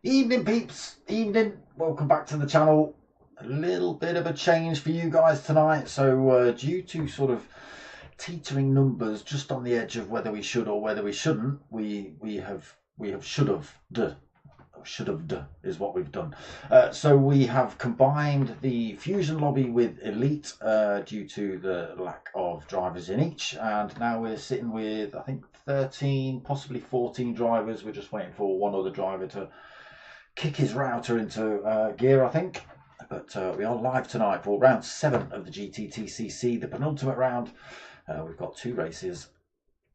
Evening peeps, evening, welcome back to the channel. A little bit of a change for you guys tonight. So due to sort of teetering numbers just on the edge of whether we should or whether we shouldn't, we have should have is what we've done. So we have combined the Fusion lobby with Elite due to the lack of drivers in each, and now we're sitting with I think 13, possibly 14 drivers. We're just waiting for one other driver to kick his router into gear, I think. But we are live tonight for round 7 of the GTTCC, the penultimate round. We've got 2 races.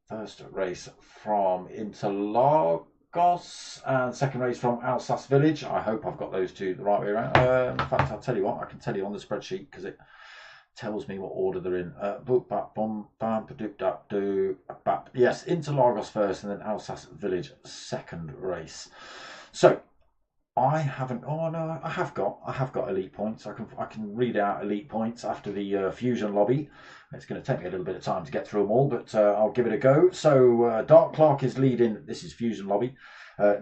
First race from Interlagos and second race from Alsace village. I hope I've got those 2 the right way around. In fact, I'll tell you what, I can tell you on the spreadsheet because it tells me what order they're in. Yes, Interlagos first and then Alsace village second race. So I haven't. Oh no, I have got elite points. I can read out elite points after the Fusion lobby. It's going to take me a little bit of time to get through them all, but I'll give it a go. So Dark Clark is leading. This is Fusion lobby.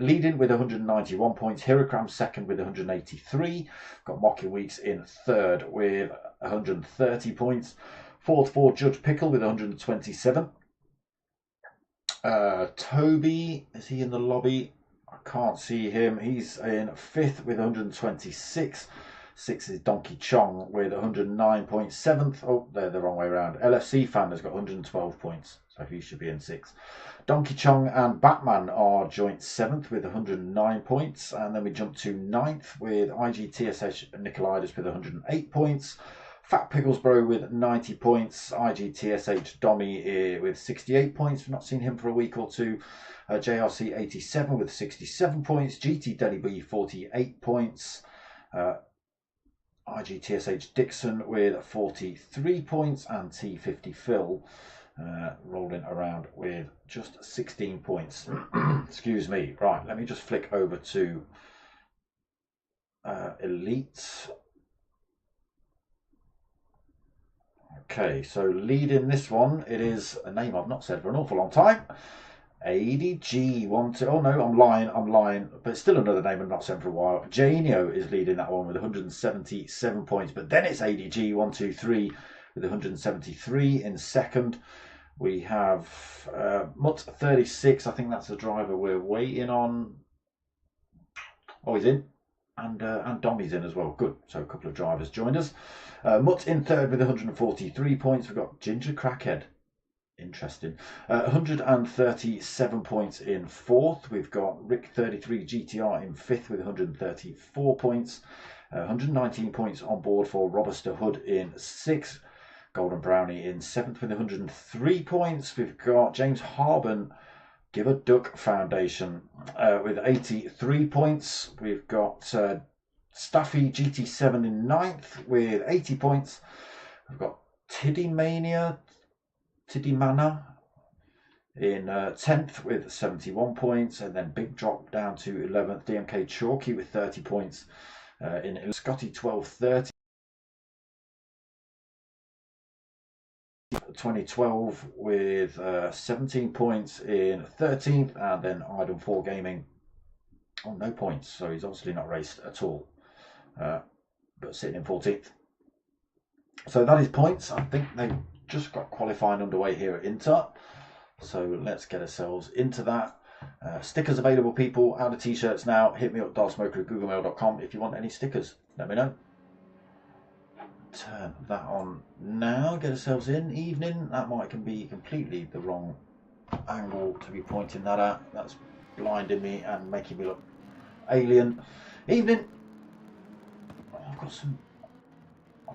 Leading with 191 points. Hirokram second with 183. Got Mocking Weeks in third with 130 points. Fourth for Judge Pickle with 127. Toby, is he in the lobby? I can't see him. He's in 5th with 126. 6th is Donkey Chong with 109.7th. Oh, they're the wrong way around. LFC Fan has got 112 points, so he should be in 6th. Donkey Chong and Batman are joint 7th with 109 points. And then we jump to 9th with IGTSH Nicolaitis with 108 points. Fat Picklesbro with 90 points. IGTSH Dommy with 68 points. We've not seen him for a week or 2. JRC 87 with 67 points. GT Denny B 48 points. IGTSH Dixon with 43 points. And T50 Phil rolling around with just 16 points. Excuse me. Right, let me just flick over to Elite. Okay, so leading this one, it is a name I've not said for an awful long time. ADG oh no, I'm lying, but it's still another name I've not said for a while. Janio is leading that one with 177 points, but then it's ADG 123 with 173 in second. We have Mutt 36, I think that's the driver we're waiting on. Oh, he's in. And Dommy's in as well. Good. So a couple of drivers joined us. Mutt in third with 143 points. We've got Ginger Crackhead. Interesting. 137 points in fourth. We've got Rick 33 GTR in fifth with 134 points. 119 points on board for Robuster Hood in sixth. Golden Brownie in seventh with 103 points. We've got James Harben, Give a Duck Foundation with 83 points. We've got Staffy GT7 in 9th with 80 points. We've got Tiddy Mana in 10th with 71 points. And then big drop down to 11th. DMK Chalky with 30 points. In Scotty 1230. 2012 with 17 points in 13th, and then Idle 4 Gaming on no points, so he's obviously not raced at all, but sitting in 14th. So that is points. I think they've just got qualifying underway here at Inter, so let's get ourselves into that. Stickers available, people. Out of t-shirts now. Hit me up, DarthSmoker@googlemail.com if you want any stickers. Let me know. turn that on now, get ourselves in. Evening, that might can be completely the wrong angle to be pointing that at. That's blinding me and making me look alien. Evening. I've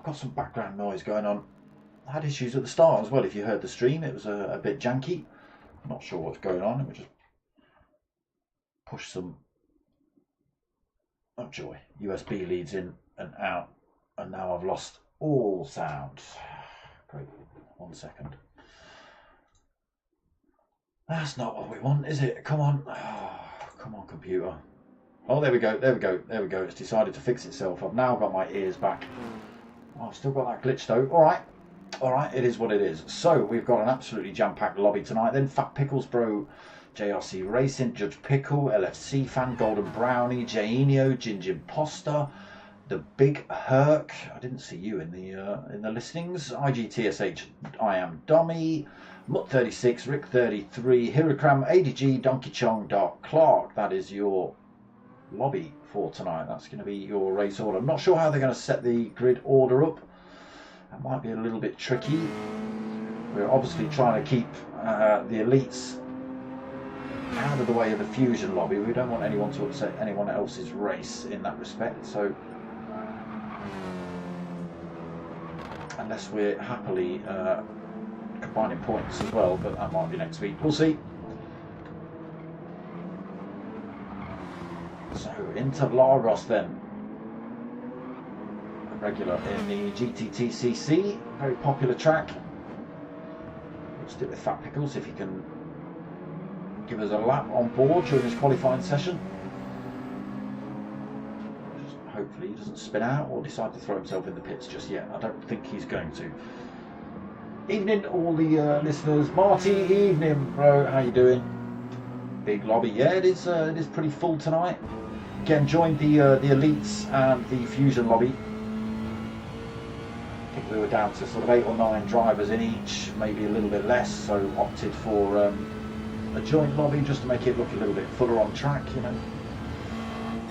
got some background noise going on. I had issues at the start as well. If you heard the stream, it was a bit janky. I'm not sure what's going on. Let me just push some, oh joy, USB leads in and out, and now I've lost all sound. Great, 1 second. That's not what we want, is it? Come on, oh, come on, computer. Oh, there we go, there we go, there we go. It's decided to fix itself. I've now got my ears back. Oh, I've still got that glitch though. All right, it is what it is. So we've got an absolutely jam-packed lobby tonight. Then Fat Pickles Bro, JRC Racing, Judge Pickle, LFC Fan, Golden Brownie, Jainio, Ginger Imposter, the Big Herc. I didn't see you in the listings. IGTSH, I Am Dummy, Mutt 36, Rick 33, Hirokram, ADG, Donkey Chong, Dark Clark. That is your lobby for tonight. That's going to be your race order. I'm not sure how they're going to set the grid order up. That might be a little bit tricky. We're obviously trying to keep the elites out of the way of the fusion lobby. We don't want anyone to upset anyone else's race in that respect. So unless we're happily combining points as well, but that might be next week. We'll see. So Interlagos then. Regular in the GTTCC, very popular track. We'll stick with Fat Pickles if he can give us a lap on board during his qualifying session. Just hopefully he doesn't spin out or decide to throw himself in the pits just yet. I don't think he's going to. Evening all the listeners. Marty, evening bro, how you doing? Big lobby, yeah, it is pretty full tonight. Again, joined the elites and the fusion lobby. I think we were down to sort of 8 or 9 drivers in each, maybe a little bit less, so opted for a joint lobby just to make it look a little bit fuller on track, you know.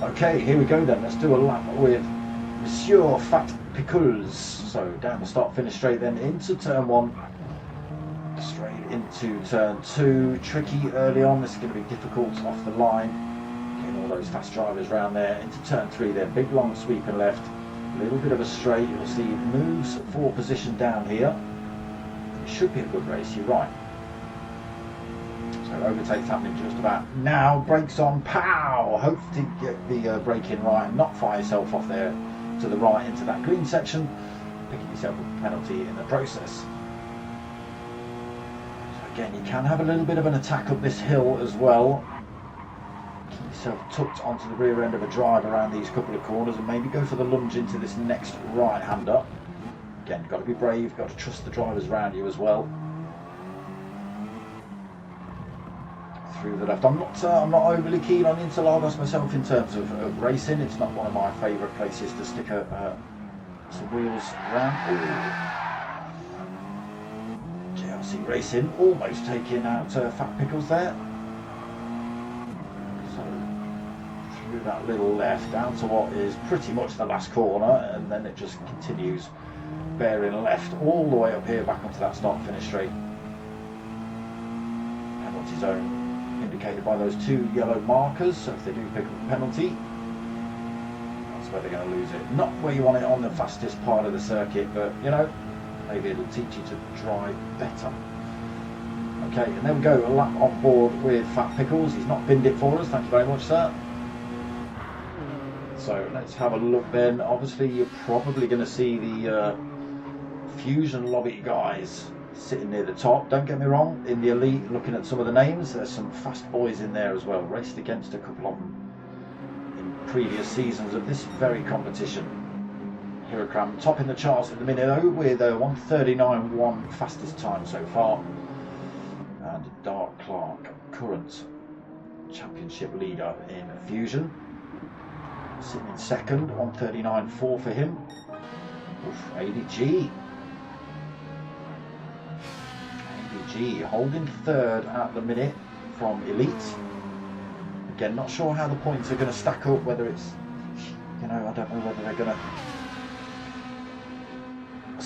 Okay, here we go then. Let's do a lap with Monsieur Fat Pickles. So down the start finish straight, then into turn 1, straight into turn 2. Tricky early on. This is going to be difficult off the line. Getting all those fast drivers around there. Into turn 3, then big long sweeping left. A little bit of a straight, you'll see it moves for position down here. It should be a good race, you're right. So overtake's happening just about now. Brakes on, pow! Hope to get the brake in right and not fire yourself off there to the right into that green section, picking yourself a penalty in the process. So again, you can have a little bit of an attack up this hill as well. Keep yourself tucked onto the rear end of a drive around these couple of corners and maybe go for the lunge into this next right-hander. Again, you've got to be brave, you've got to trust the drivers around you as well. Through the left. I'm not overly keen on Interlagos myself in terms of racing. It's not one of my favourite places to stick some wheels around. Ooh. JRC Racing almost taking out Fat Pickles there. That little left down to what is pretty much the last corner, and then it just continues bearing left all the way up here back onto that start finish straight. Penalty zone indicated by those 2 yellow markers, so if they do pick up a penalty, that's where they're going to lose it. Not where you want it on the fastest part of the circuit, but you know, maybe it'll teach you to drive better. Okay, and there we go, a lap on board with Fat Pickles. He's not binned it for us, thank you very much, sir. So let's have a look then. Obviously you're probably going to see the fusion lobby guys sitting near the top. Don't get me wrong, in the elite, looking at some of the names, there's some fast boys in there as well. Raced against a couple of them in previous seasons of this very competition. Hirokram topping the charts at the minute though with a 1:39.1 fastest time so far. And Dark Clark, current championship leader in fusion. Sitting in second, 1:39.4 for him. Oof, ADG holding third at the minute from elite. Again, not sure how the points are going to stack up, whether it's, you know, I don't know whether they're going to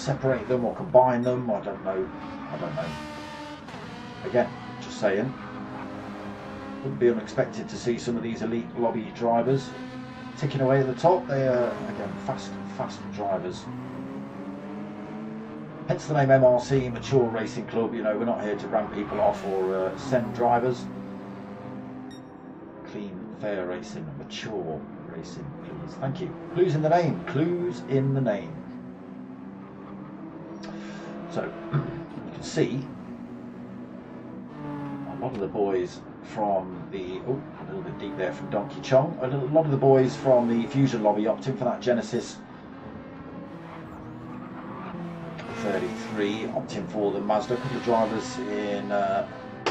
separate them or combine them. I don't know. Again, just saying. Wouldn't be unexpected to see some of these elite lobby drivers ticking away at the top. They are, again, fast drivers. Hence the name MRC, Mature Racing Club. You know, we're not here to ram people off or send drivers. Clean, fair racing, mature racing, please. Thank you. Clues in the name. Clues in the name. So, you can see a lot of the boys from the... Oh, a little bit deep there from Donkey Chong. A lot of the boys from the Fusion lobby opting for that Genesis 33, opting for the Mazda. A couple of drivers in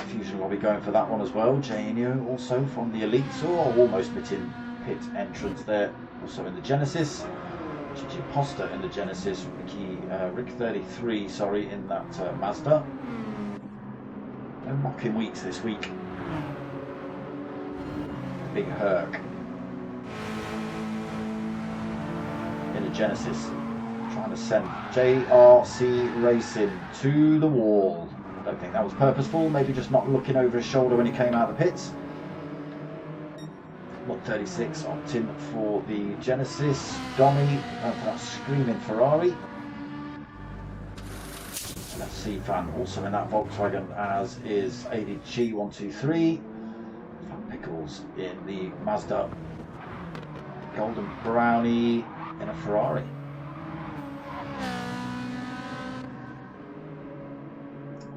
Fusion lobby going for that one as well. JNU also from the Elites, or almost pitting pit entrance there, also in the Genesis. Gigi Posta in the Genesis. Rick 33, sorry, in that Mazda. No mocking weeks this week. Big Herc in the Genesis, trying to send JRC Racing to the wall. I don't think that was purposeful, maybe just not looking over his shoulder when he came out of the pits. 136 opting for the Genesis. Domi for that screaming Ferrari. FC fan also in that Volkswagen, as is ADG123. Fat Pickles in the Mazda. Golden Brownie in a Ferrari.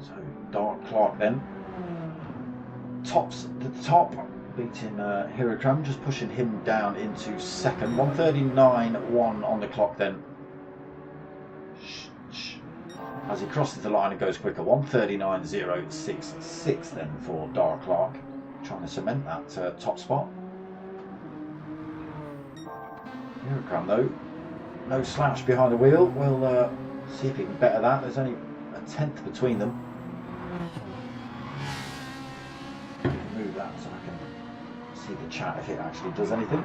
So Dark Clark then. Tops the top, beating Hirokram, just pushing him down into second. 139.1 on the clock then. As he crosses the line and goes quicker. 139.066 then for Dark Clark, trying to cement that top spot. Hirokram though, no slouch behind the wheel. We'll see if he can better that. There's only a tenth between them. Move that so I can see the chat if it actually does anything.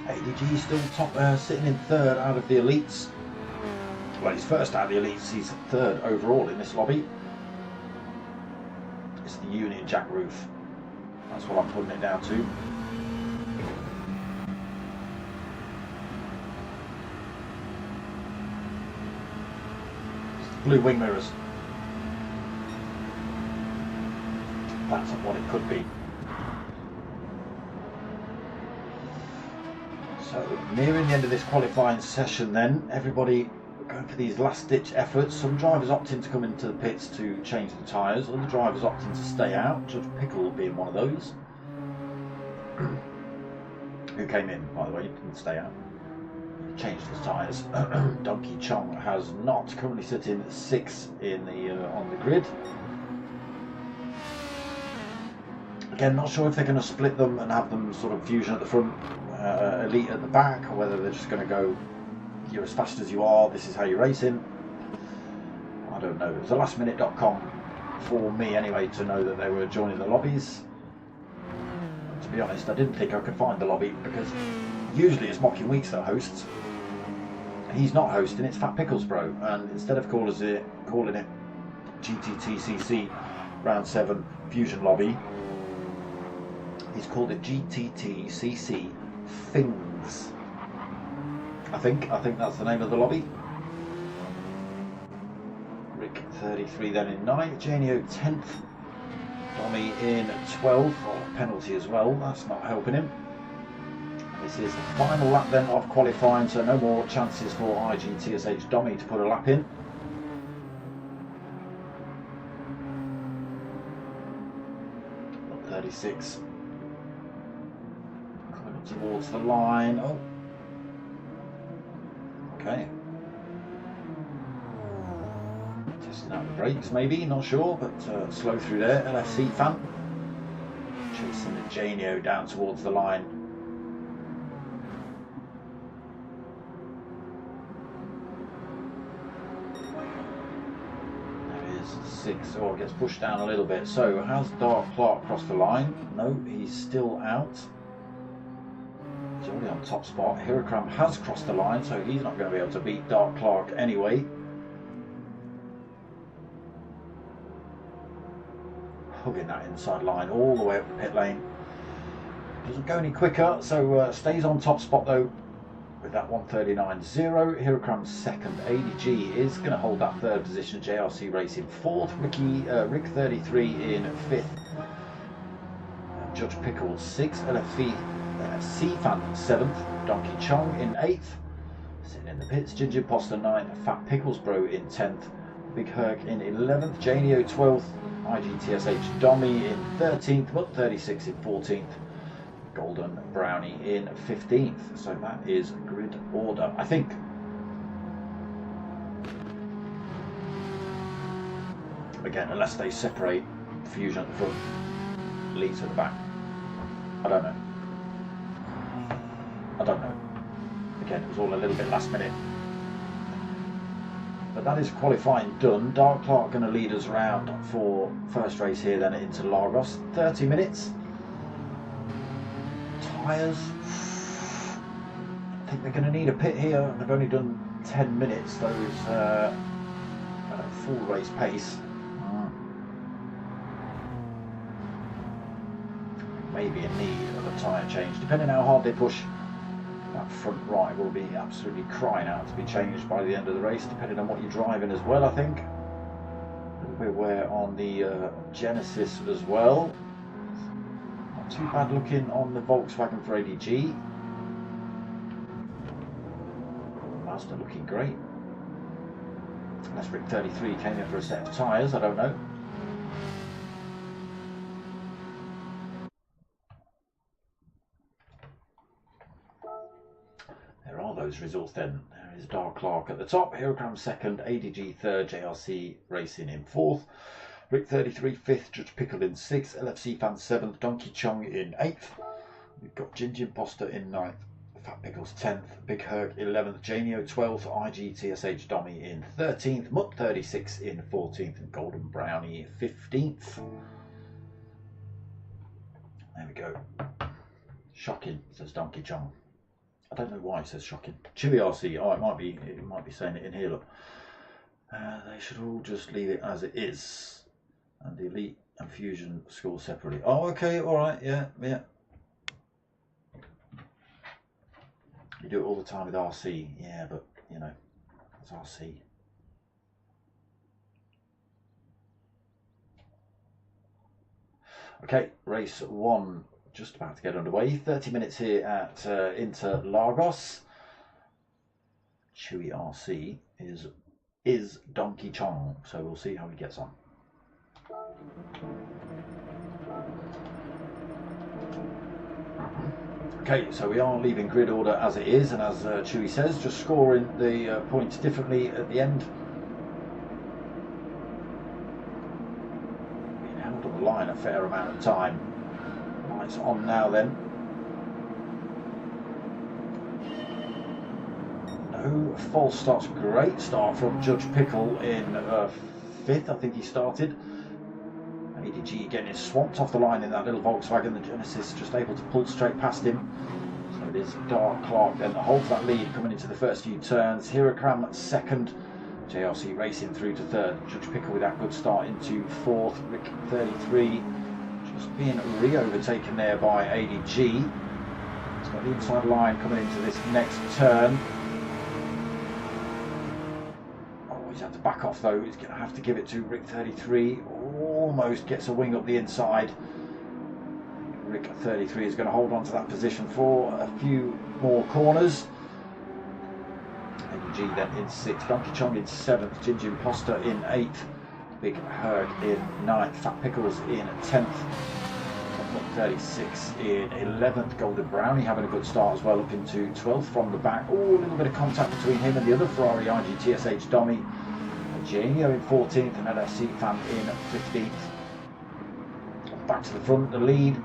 ADG still top, sitting in third out of the elites. Well, he's first out of the elites. He's third overall in this lobby. It's the Union Jack roof. That's what I'm putting it down to. Blue wing mirrors. That's what it could be. So nearing the end of this qualifying session then, everybody going for these last ditch efforts. Some drivers opting to come into the pits to change the tyres, other drivers opting to stay out, Judge Pickle being one of those. Who came in, by the way, didn't stay out. Changed his tyres. Donkey Chong has not, currently sitting 6th in the on the grid. Again, not sure if they're going to split them and have them sort of Fusion at the front, Elite at the back, or whether they're just going to go, you're as fast as you are, this is how you're racing. I don't know. It was a lastminute.com for me anyway to know that they were joining the lobbies. And to be honest, I didn't think I could find the lobby because usually it's Mocking Weeks that hosts. He's not hosting, it's Fat Pickles Bro, and instead of calling it GTTCC Round 7 Fusion Lobby, he's called it GTTCC Things. I think that's the name of the lobby. Rick 33 then in 9th, Janio 10th, Tommy in 12th, penalty as well, that's not helping him. This is the final lap then of qualifying, so no more chances for IGTSH Dommy to put a lap in. Up 36. Coming up towards the line. Oh. Okay. Testing out the brakes maybe, not sure, but slow through there. LFC fan. Chasing the Janio down towards the line. 6, or gets pushed down a little bit. So has Dark Clark crossed the line? No, he's still out. He's already on top spot. Hirakram has crossed the line, so he's not going to be able to beat Dark Clark anyway. Hugging that inside line all the way up the pit lane. Doesn't go any quicker, so stays on top spot though with that 1:39.0. Hirakram's second. ADG is going to hold that third position. JRC Racing fourth. Rick 33 in fifth. Judge Pickles sixth. LFC Fan seventh. Donkey Chong in eighth. Sitting in the pits. Ginger Imposter ninth. Fat Pickles Bro in 10th. Big Herc in 11th. Janio 12th. IGTSH Dommy in 13th. Mutt 36 in 14th. Golden Brownie in 15th. So that is grid order, I think. Again, unless they separate Fusion at the front, Leeds at the back. I don't know. Again, it was all a little bit last minute. But that is qualifying done. Dark Clark going to lead us around for first race here then at Interlagos. 30 minutes. Tyres. I think they're going to need a pit here. They've only done 10 minutes. Those full race pace. Maybe in need of a tyre change, depending on how hard they push. That front right will be absolutely crying out to be changed by the end of the race, depending on what you're driving as well, I think. A little bit of wear on the Genesis as well. Not too bad looking on the Volkswagen for ADG. Mazda looking great. Unless Rick 33 came in for a set of tyres, I don't know. There are those results then. There is Dark Clark at the top, Hirakram second, ADG third, JRC Racing in fourth, Rick 33 fifth, Judge Pickle in sixth, LFC Fan seventh, Donkey Chong in eighth. We've got Ginger Imposter in ninth, Fat Pickles 10th, Big Herc 11th, Janio 12th, IGTSH Dommy in 13th, Mutt 36 in 14th, and Golden Brownie 15th. There we go. Shocking, says Donkey Chong. I don't know why it says shocking. Chili RC, oh, it might be saying it in here, look. They should all just leave it as it is. And the Elite and Fusion score separately. Oh, okay, alright, yeah. You do it all the time with RC, yeah, but, you know, it's RC. Okay, race one. Just about to get underway. 30 minutes here at Interlagos. Chewy RC is Donkey Chong, so we'll see how he gets on. Okay, so we are leaving grid order as it is, and as Chewy says, just scoring the points differently at the end. Being held on the line a fair amount of time. Lights on now then. No false starts. Great start from Judge Pickle in fifth, I think he started. ADG getting swamped off the line in that little Volkswagen. The Genesis just able to pull straight past him. So it is Dark Clark then that holds that lead coming into the first few turns. Hirakram second. JRC Racing through to third. Judge Pickle with that good start into fourth. Rick 33 just being re-overtaken there by ADG. He's got the inside line coming into this next turn. Oh, he's had to back off though. He's going to have to give it to Rick 33. Almost gets a wing up the inside. Rick 33 is going to hold on to that position for a few more corners. ADG then in 6th, Donkey Chong in 7th, Ginger Imposter in 8th, Big Herc in 9th, Fat Pickles in 10th, 36 in 11th, Golden Brownie having a good start as well, up into 12th from the back. Oh, a little bit of contact between him and the other Ferrari IGTSH Dommy. Janio in 14th and LFC Fan in 15th. Back to the front, the lead.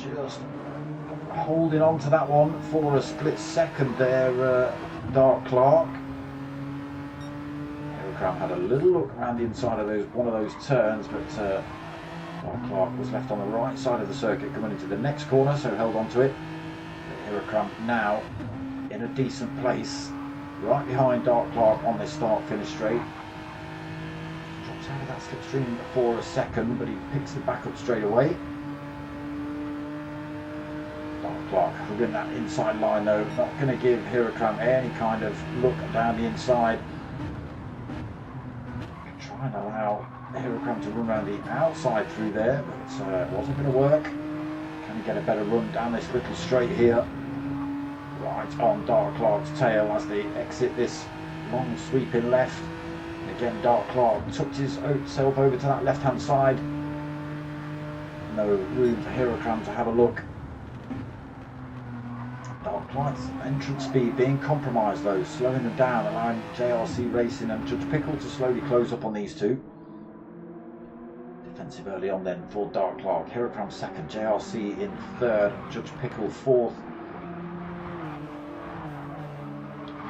Just holding on to that one for a split second there, Dark Clark. Hirokram had a little look around the inside of one of those turns, but Clark was left on the right side of the circuit coming into the next corner, so held on to it. Hirokram now in a decent place, right behind Clark on this start-finish straight. Drops out of that slipstream for a second, but he picks it back up straight away. Clark within that inside line though, not going to give Hirokram any kind of look down the inside. Try and allow Hirokram to run around the outside through there, but it wasn't going to work. Can he get a better run down this little straight here? Right on Dark Clark's tail as they exit this long sweeping left. And again, Dark Clark tucked himself over to that left hand side. No room for Hirokram to have a look. Dark Clark's entrance speed being compromised though, slowing them down, allowing JRC Racing and Judge Pickle to slowly close up on these two. Defensive early on then for Dark Clark. Hirokram second, JRC in third, Judge Pickle fourth.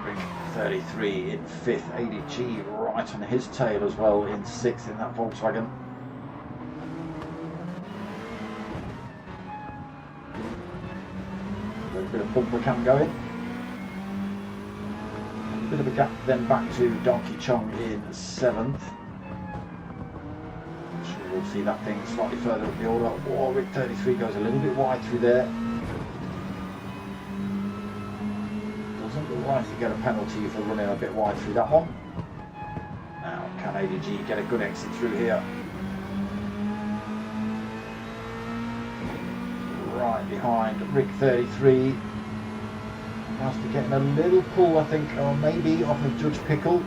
Ring 33 in fifth, ADG right on his tail as well in sixth in that Volkswagen. Bit of bumper cam going. A bit of a gap then back to Donkey Chong in seventh. I'm sure we'll see that thing slightly further up the order. Oh, Rig 33 goes a little bit wide through there. Doesn't look like to get a penalty for running a bit wide through that one. Now, can ADG get a good exit through here? Right behind Rig 33. After getting a little pull, I think, or maybe off of Judge Pickle.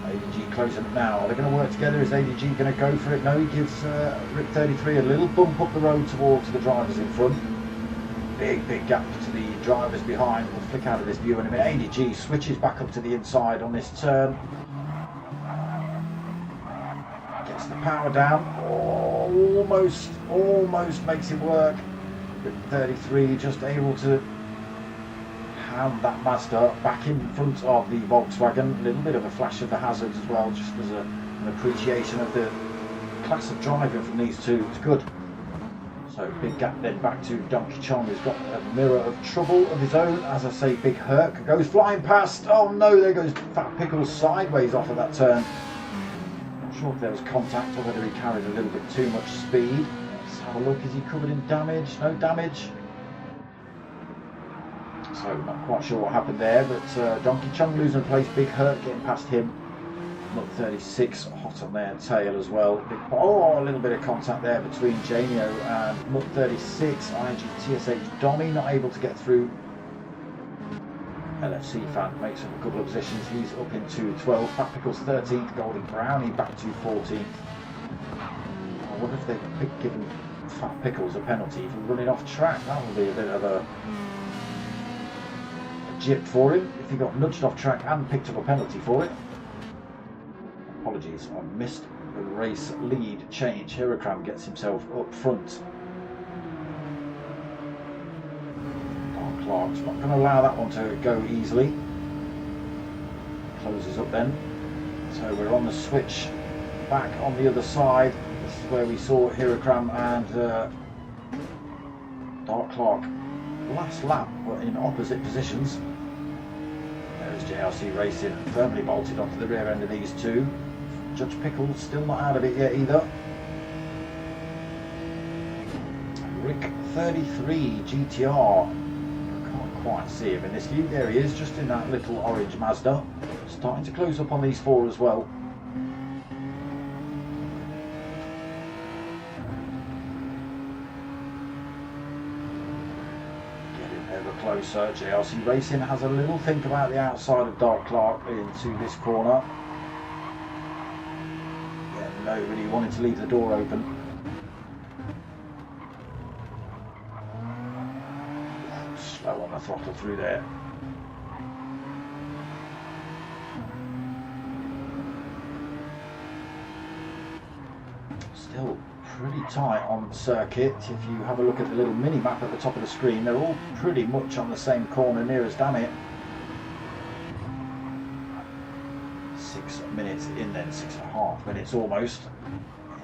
ADG closing it now. Are they going to work together? Is ADG going to go for it? No, he gives Rig 33 a little bump up the road towards the drivers in front. Big gap to the drivers behind. We'll flick out of this view in a minute. ADG switches back up to the inside on this turn. Gets the power down. Oh, almost makes it work. Rig 33 just able to hand that Mazda back in front of the Volkswagen. A little bit of a flash of the hazards as well, just as an appreciation of the class of driving from these two. It's good. So big gap then back to Donkey Chong, who's got a mirror of trouble of his own. As I say, Big Herc goes flying past. Oh no, there goes Fat Pickles sideways off of that turn. Not sure if there was contact or whether he carried a little bit too much speed. Let's have a look. Is he covered in damage? No damage. So not quite sure what happened there, but Donkey Chong losing place, Big Herc getting past him. Look, 36 hot on their tail as well. A little bit of contact there between Janio and Mutt 36. ING-TSH Donny not able to get through. LFC fan makes up a couple of positions. He's up into 12. Fat Pickles 13th. Golden Brownie back to 14th. I wonder if they've given Fat Pickles a penalty for running off track. That would be a bit of a jip for him if he got nudged off track and picked up a penalty for it. Apologies, I missed the race lead change. Hirokram gets himself up front. Dark Clark's not going to allow that one to go easily. Closes up then. So we're on the switch back on the other side. This is where we saw Hirokram and Dark Clark last lap were in opposite positions. There's JRC Racing firmly bolted onto the rear end of these two. Judge Pickle still not out of it yet either. Rick 33 GTR. Can't quite see him in this view. There he is, just in that little orange Mazda. Starting to close up on these four as well. Getting ever closer. JRC Racing has a little think about the outside of Dark Clark into this corner. Nobody wanted to leave the door open. Slow on the throttle through there. Still pretty tight on the circuit. If you have a look at the little mini map at the top of the screen, they're all pretty much on the same corner, near as damn it. 6 minutes in then, 6.5 minutes almost,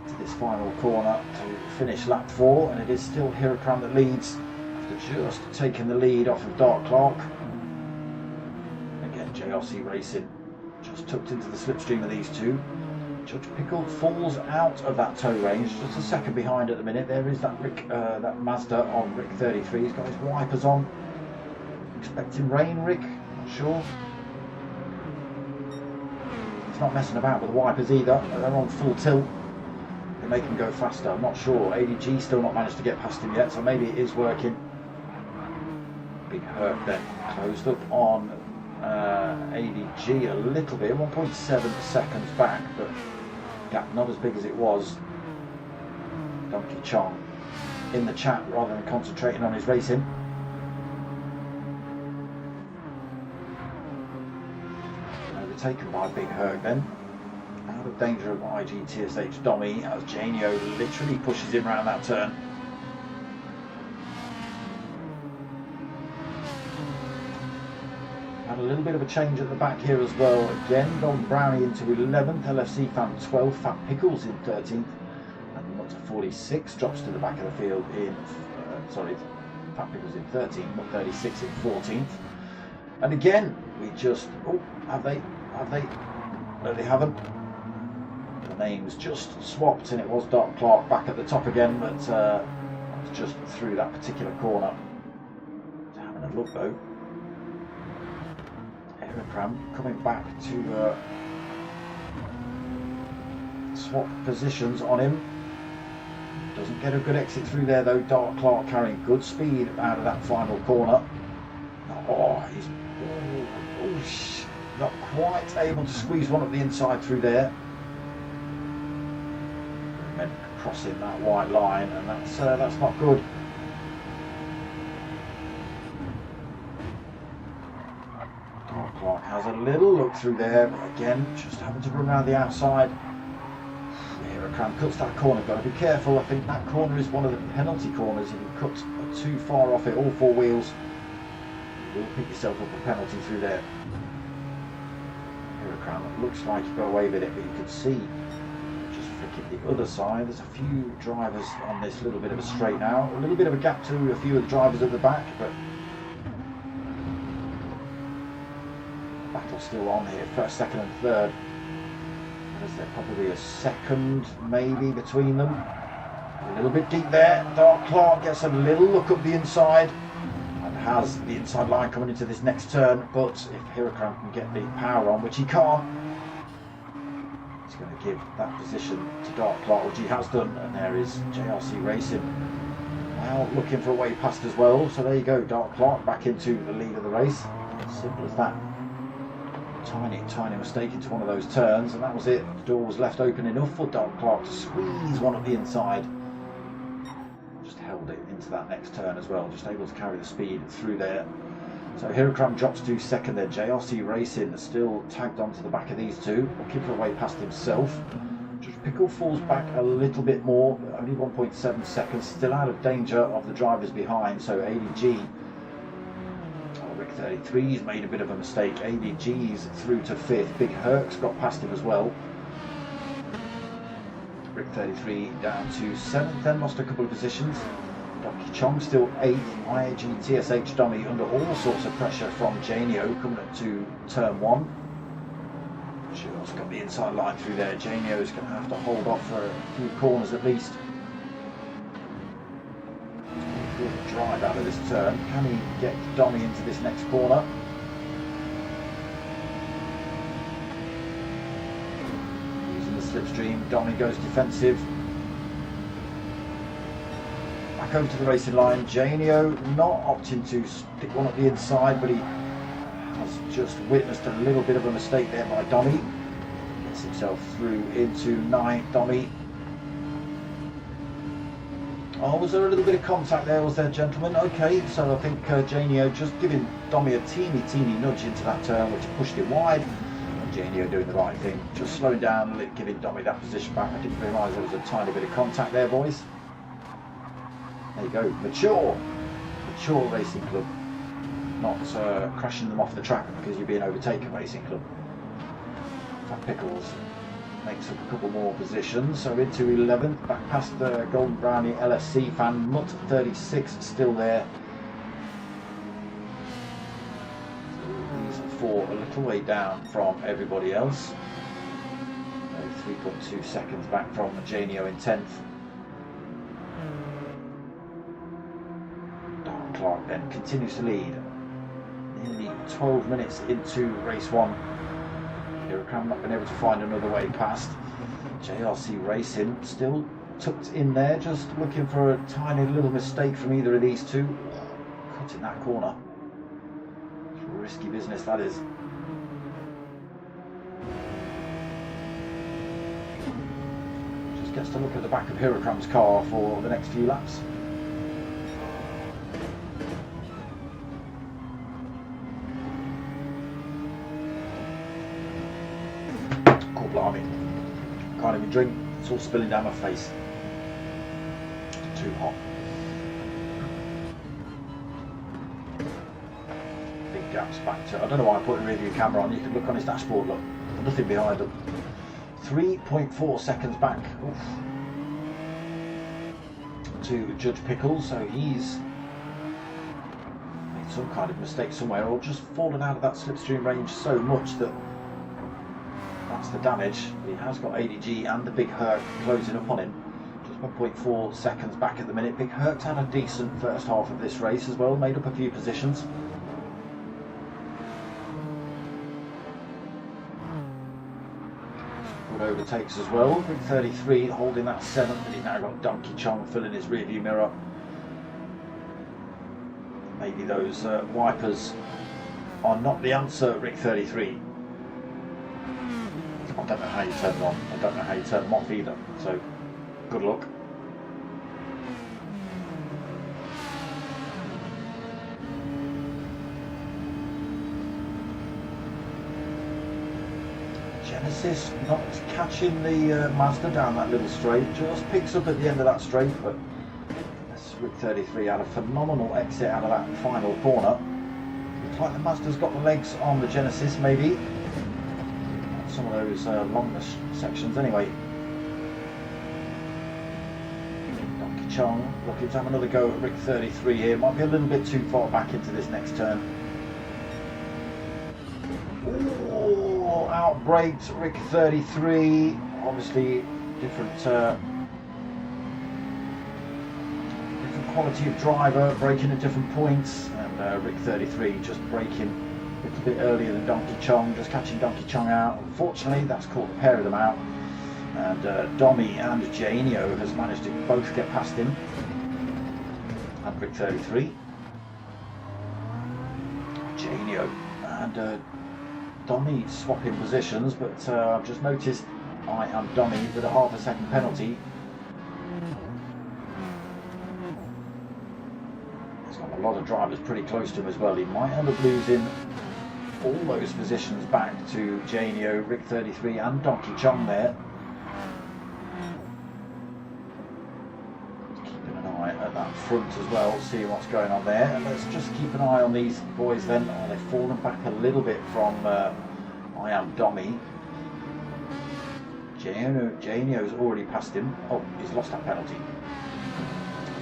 into this final corner to finish lap 4, and it is still Hirakran that leads after just taking the lead off of Dark Clark. Again, JRC Racing just tucked into the slipstream of these two. Judge Pickle falls out of that tow range, just a second behind at the minute. There is that Mazda on Rick 33. He's got his wipers on. Expecting rain, Rick? Not sure. He's not messing about with the wipers either. They're on full tilt. They make him go faster. I'm not sure. ADG still not managed to get past him yet, so maybe it is working. Big Herc then closed up on ADG a little bit, 1.7 seconds back, but gap not as big as it was. Donkey Chong in the chat rather than concentrating on his racing. Overtaken by Big Herc then. Out of danger of IGTSH Dommy as Janio literally pushes him around that turn. Had a little bit of a change at the back here as well. Again, Don Brownie into 11th, LFC Fan 12th, Fat Pickles in 13th, and Mutter 46 drops to the back of the field in, Fat Pickles in 13th, Mutter 36 in 14th. And again, we just, have they? No, they haven't. The names just swapped, and it was Dark Clark back at the top again, but just through that particular corner. Having a look though. Hirakran coming back to swap positions on him. Doesn't get a good exit through there though. Dark Clark carrying good speed out of that final corner. He's not quite able to squeeze one up the inside through there. Meant crossing that white line, and that's not good. Dark Clark has a little look through there, but again, just having to run around the outside. Hirakran cuts that corner, got to be careful. I think that corner is one of the penalty corners. If you cut too far off it, all four wheels, you'll pick yourself up a penalty through there. Hirakran looks like he got away with it, but you can see just flicking the other side. There's a few drivers on this little bit of a straight now. A little bit of a gap to a few of the drivers at the back, but battle still on here. First, second and third. Is there probably a second maybe between them? A little bit deep there. Dark Clark gets a little look up the inside and has the inside line coming into this next turn, but if Hirakran can get the power on, which he can't, he's going to give that position to Dark Clark, which he has done, and there is JRC Racing now looking for a way past as well. So there you go, Dark Clark back into the lead of the race. Simple as that. Tiny mistake into one of those turns, and that was it. The door was left open enough for Dark Clark to squeeze one up the inside. Just held it into that next turn as well, just able to carry the speed through there. So Hirakran drops to second there. JRC Racing still tagged onto the back of these two, looking for a way past himself. Just Pickle falls back a little bit more, only 1.7 seconds, still out of danger of the drivers behind. So ADG, Rick 33's made a bit of a mistake. ADG's through to 5th. Big Herc's got past him as well. Rick 33 down to 7th, then lost a couple of positions. Donkey Chong still 8th. IGTSH Dummy under all sorts of pressure from Janio coming up to turn 1. Just got the inside line through there. Janio's going to have to hold off for a few corners at least. Good drive out of this turn. Can he get Dommy into this next corner? Using the slipstream, Dommy goes defensive. Back over to the racing line. Janio not opting to stick one up the inside, but he has just witnessed a little bit of a mistake there by Dommy. Gets himself through into 9th. Dommy. Oh, was there a little bit of contact there, was there, gentlemen? Okay, so I think Janio just giving Dommy a teeny nudge into that turn, which pushed him wide. And Janio doing the right thing, just slowing down, giving Dommy that position back. I didn't realise there was a tiny bit of contact there, boys. There you go, mature racing club. Not crashing them off the track because you're being overtaken, racing club. Fat Pickles makes up a couple more positions, so into 11th, back past the Golden Brownie LSC fan. Mutt 36 still there. These four a little way down from everybody else. 3.2 seconds back from Janio in 10th. Dark Clark then continues to lead. Nearly 12 minutes into race 1. Hurricane not been able to find another way past. JRC Racing still tucked in there, just looking for a tiny little mistake from either of these two. Cutting that corner. It's risky business, that is. Just gets to look at the back of Hurricane's car for the next few laps. Blimey, can't even drink, it's all spilling down my face. It's too hot. Big gaps back to, I don't know why I put a review camera on, you can look on his dashboard, look, nothing behind him. 3.4 seconds back. Oof. To Judge Pickles, so he's made some kind of mistake somewhere, or just fallen out of that slipstream range so much that that's the damage. He has got ADG and the Big Herc closing up on him. Just 1.4 seconds back at the minute. Big Herc's had a decent first half of this race as well, made up a few positions. Good overtakes as well. Big 33 holding that 7th, and he's now got Donkey Chong filling his rearview mirror. Maybe those wipers are not the answer, Rick 33. I don't know how you turn them on, I don't know how you turn them off either, so good luck. Genesis not catching the Mazda down that little straight, just picks up at the end of that straight, but Rick 33 had a phenomenal exit out of that final corner. Looks like the Mazda's got the legs on the Genesis maybe. Some of those longer sections anyway. Donkey Chong looking to have another go at Rick 33 here. Might be a little bit too far back into this next turn. Ooh, outbraked Rick 33. Obviously different quality of driver, braking at different points, and Rick 33 just braking a little bit earlier than Donkey Chong, just catching Donkey Chong out. Unfortunately, that's caught the pair of them out, and Dommy and Janio has managed to both get past him. And Rick 33, Janio and Dommy swapping positions, but I've just noticed I am Dommy with a half a second penalty. He's got a lot of drivers pretty close to him as well. He might end up losing all those positions back to Janio, Rick 33 and Donkey Chong there. Keeping an eye at that front as well, see what's going on there. And let's just keep an eye on these boys then. Oh, they've fallen back a little bit from I am Dommy. Janio's already passed him. Oh, he's lost that penalty.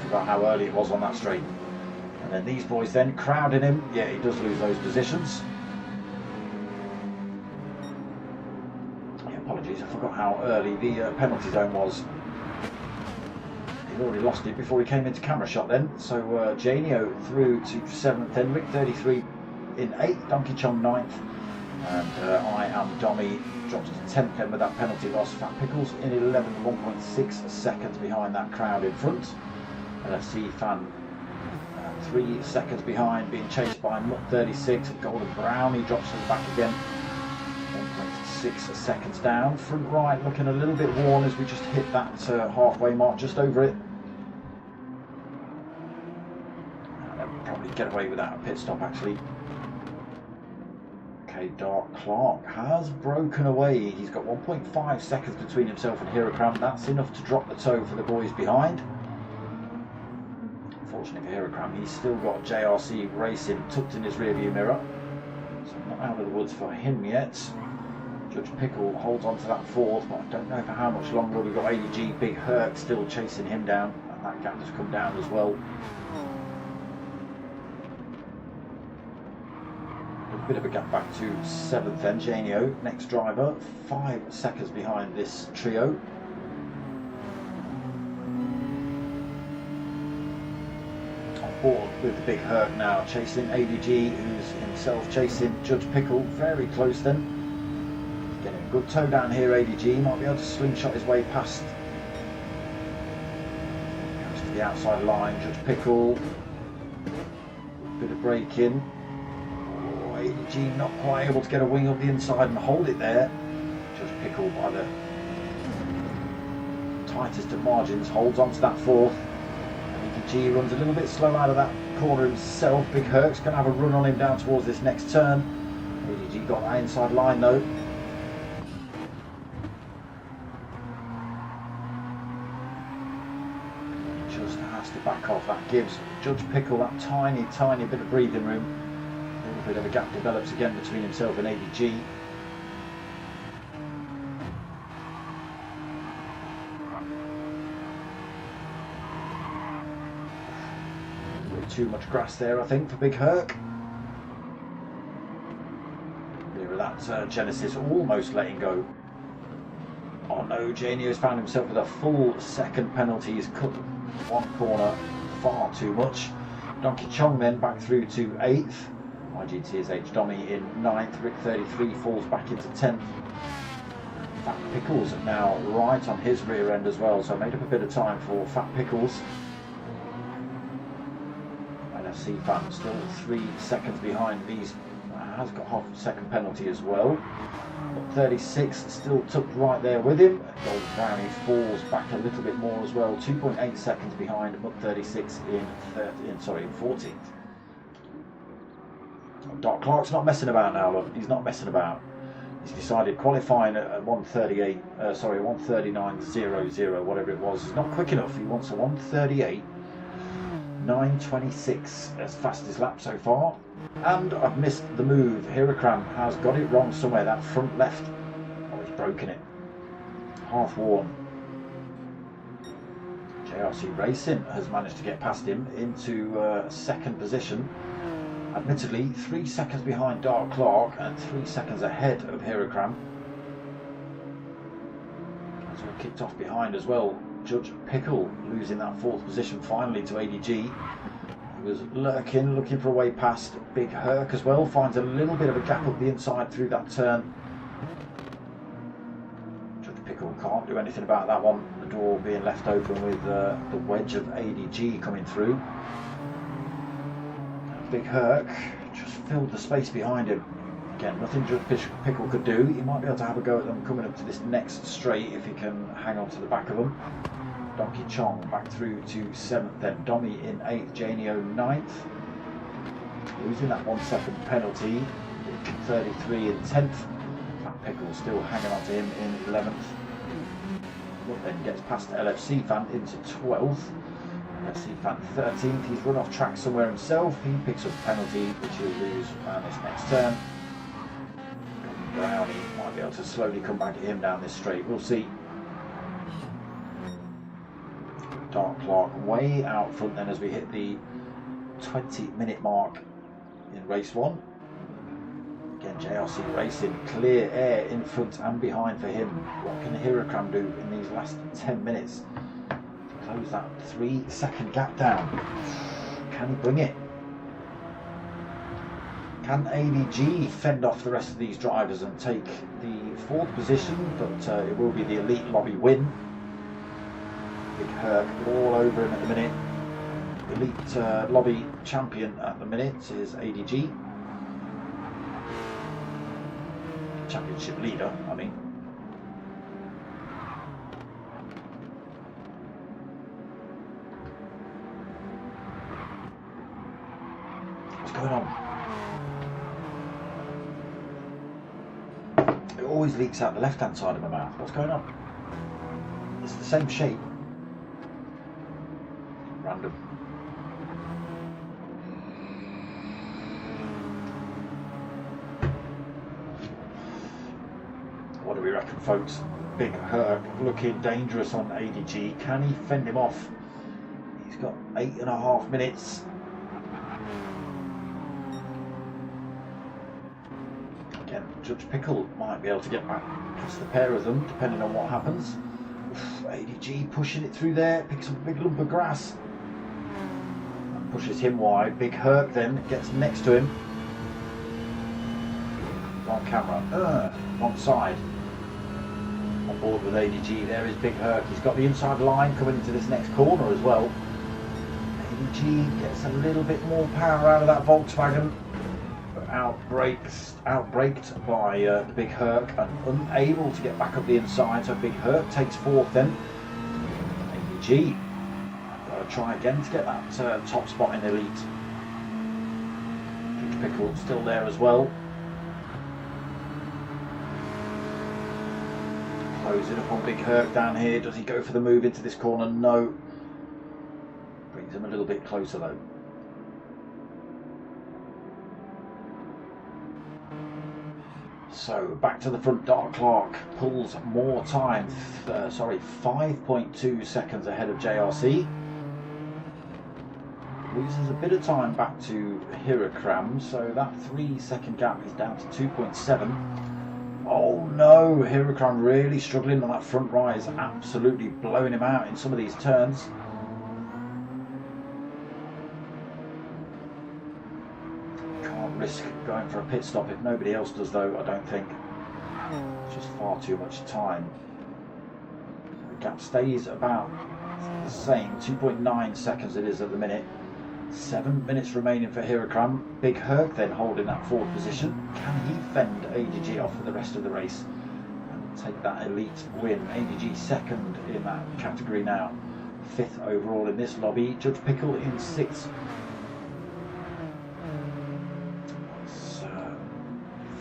Forgot how early it was on that straight. And then these boys then crowding him. Yeah, he does lose those positions. Apologies, I forgot how early the penalty zone was. He'd already lost it before he came into camera shot then. So Janio through to 7th then, Rick 33 in 8th, Donkey Chong 9th, and I am Dommy drops to 10th then with that penalty loss. Fat Pickles in 11th, 1.6 seconds behind that crowd in front. LSC fan 3 seconds behind, being chased by Mutt 36. Golden Brownie drops to the back again. 1.6 seconds down. Front right looking a little bit worn as we just hit that halfway mark, just over it. And they'll probably get away without a pit stop actually. Okay, Dark Clark has broken away. He's got 1.5 seconds between himself and Hurricane. That's enough to drop the toe for the boys behind. Unfortunately for Hurricane, he's still got JRC Racing tucked in his rearview mirror. So not out of the woods for him yet. Judge Pickle holds on to that fourth, but I don't know for how much longer. We've got ADG Big Herc still chasing him down, and that gap has come down as well. A bit of a gap back to 7th then. Janio, next driver, 5 seconds behind this trio. On board with the Big Herc now, chasing ADG, who's himself chasing Judge Pickle. Very close then. Getting a good toe down here, ADG. Might be able to slingshot his way past. Comes to the outside line, Judge Pickle. Bit of braking. ADG not quite able to get a wing up the inside and hold it there. Judge Pickle by the tightest of margins holds on to that fourth. ADG runs a little bit slow out of that corner himself. Big Herc's going to have a run on him down towards this next turn. ADG got that inside line though. Just has to back off. That gives Judge Pickle that tiny bit of breathing room. A little bit of a gap develops again between himself and ADG. A bit too much grass there, I think, for Big Herc. Near that Genesis almost letting go. Oh no, Janio's found himself with a full second penalty. He's cut one corner far too much. Donkey Chong then back through to 8th. GTTCC Dommy in 9th, Rick 33 falls back into 10th. Fat Pickles now right on his rear end as well, so made up a bit of time for Fat Pickles. NFC fan still 3 seconds behind. These has got half a second penalty as well. But 36 still tucked right there with him. Gold Brownie falls back a little bit more as well, 2.8 seconds behind, but 36 in 14th. Doc Clark's not messing about now, look. He's not messing about. He's decided qualifying at 139.00, whatever it was, is not quick enough. He wants a 138.926 as fastest lap so far. And I've missed the move. Hiracram has got it wrong somewhere, that front left. Oh, he's broken it. Half worn. JRC Racing has managed to get past him into second position. Admittedly, 3 seconds behind Dark Clark and 3 seconds ahead of Hiracram. That's all kicked off behind as well. Judge Pickle losing that 4th position finally to ADG. He was lurking, looking for a way past. Big Herc as well, finds a little bit of a gap up the inside through that turn. Judge Pickle can't do anything about that one. The door being left open with the wedge of ADG coming through. Big Herc just filled the space behind him. Again, nothing Judge Pickle could do. He might be able to have a go at them coming up to this next straight if he can hang on to the back of them. Donkey Chong back through to 7th then. Dommy in 8th, Janio 9th. Losing that 1 second penalty. 33 in 10th. Fat Pickle still hanging on to him in 11th. But then gets past LFC fan into 12th. LFC fan 13th. He's run off track somewhere himself. He picks up a penalty, which he'll lose around this next turn. Brownie might be able to slowly come back at him down this straight. We'll see. Dark Clark way out front then as we hit the 20-minute mark in race 1. Again, JRC Racing, clear air in front and behind for him. What can Hiracram do in these last 10 minutes to close that 3 second gap down? Can he bring it? Can ADG fend off the rest of these drivers and take the 4th position? But it will be the Elite Lobby win. Big Herc all over him at the minute. Elite Lobby champion at the minute is ADG. Championship leader, I mean. What's going on? It always leaks out the left-hand side of my mouth. What's going on? It's the same shape. Random. do we reckon, folks? Big Herc looking dangerous on ADG. Can he fend him off? He's got 8.5 minutes. Again, Judge Pickle might be able to get back past the pair of them, depending on what happens. Oof, ADG pushing it through there, picks up a big lump of grass. And pushes him wide. Big Herc then gets next to him. On camera, wrong side. On board with ADG, there is Big Herc. He's got the inside line coming into this next corner as well. ADG gets a little bit more power out of that Volkswagen, but outbraked by the Big Herc and unable to get back up the inside. So Big Herc takes fourth then. ADG got to try again to get that top spot in elite. Judge Pickle still there as well. Closing up on Big Herc down here. Does he go for the move into this corner? No. Brings him a little bit closer though. So back to the front. Dark Clark pulls more time. 5.2 seconds ahead of JRC. Loses a bit of time back to Hirakram. So that 3-second gap is down to 2.7. Oh no, Hirakram really struggling on that front right, is absolutely blowing him out in some of these turns. Can't risk going for a pit stop if nobody else does though, I don't think. It's just far too much time. The gap stays about the same, 2.9 seconds it is at the minute. 7 minutes remaining for Hirakram. Big Herc then holding that forward position. Can he fend ADG off for the rest of the race and take that elite win? ADG second in that category now. 5th overall in this lobby. Judge Pickle in 6th. So,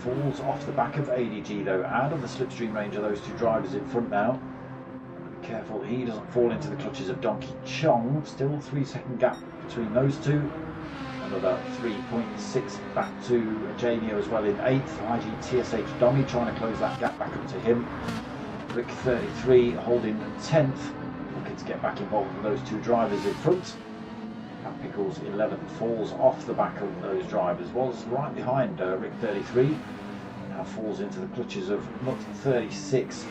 falls off the back of ADG though, out of the slipstream range of those two drivers in front now. Be careful he doesn't fall into the clutches of Donkey Chong. Still 3-second gap between those two. Another 3.6 back to Jamie as well in 8th. IGTSH Dongy trying to close that gap back up to him. Rick 33 holding 10th, looking to get back involved with those two drivers in front. And Pickles 11th falls off the back of those drivers, was right behind Rick 33. Now falls into the clutches of Nut 36,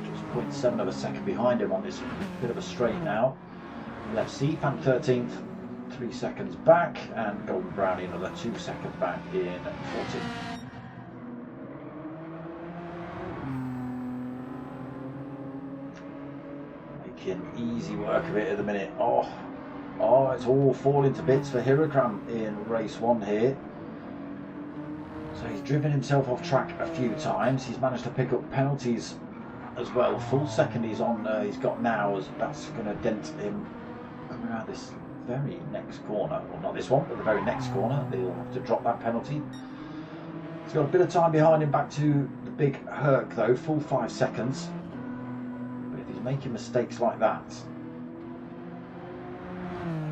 just 0.7 of a second behind him on this bit of a straight now. Left C, Fan 13th. 3 seconds back, and Golden Brownie another 2 seconds back in 14th. Making easy work of it at the minute. Oh, it's all falling to bits for Hirakram in race 1 here. So he's driven himself off track a few times. He's managed to pick up penalties as well. Full second he's on. He's got now, as that's going to dent him coming out this very next corner. Well, not this one, but the very next corner. They'll have to drop that penalty. He's got a bit of time behind him back to the Big Herc though, full 5 seconds. But if he's making mistakes like that,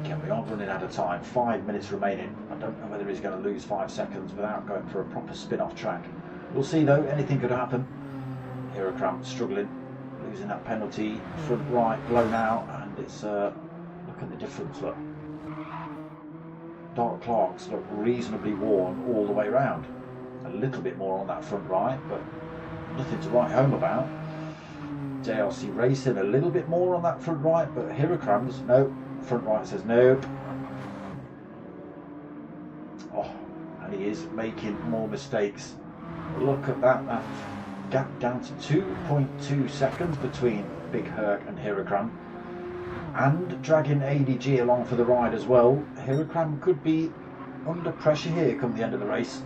again, we are running out of time. 5 minutes remaining. I don't know whether he's going to lose 5 seconds without going for a proper spin-off track. We'll see though, anything could happen. Hirakram struggling, losing that penalty. Front right blown out, and it's look at the difference, look. Dark Clarks look reasonably worn all the way around. A little bit more on that front right, but nothing to write home about. JRC Racing a little bit more on that front right, but Hirakram's, nope. Front right says nope. Oh, and he is making more mistakes. Look at that gap down to 2.2 seconds between Big Herc and Hirakram. And dragging ADG along for the ride as well. Hirakram could be under pressure here come the end of the race.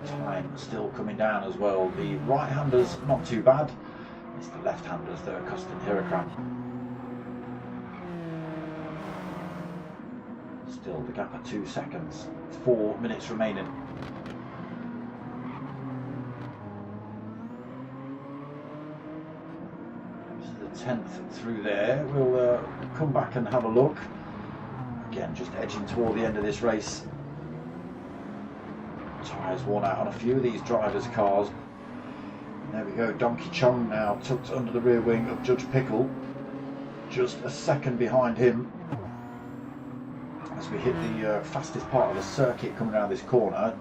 Time still coming down as well. The right-handers not too bad. It's the left-handers that are costing Hirakram. Still the gap of 2 seconds. 4 minutes remaining. This is the 10th through there. We'll come back and have a look. Again, just edging toward the end of this race. Tyres worn out on a few of these drivers' cars. There we go, Donkey Chong now tucked under the rear wing of Judge Pickle. Just a second behind him. As we hit the fastest part of the circuit coming around this corner,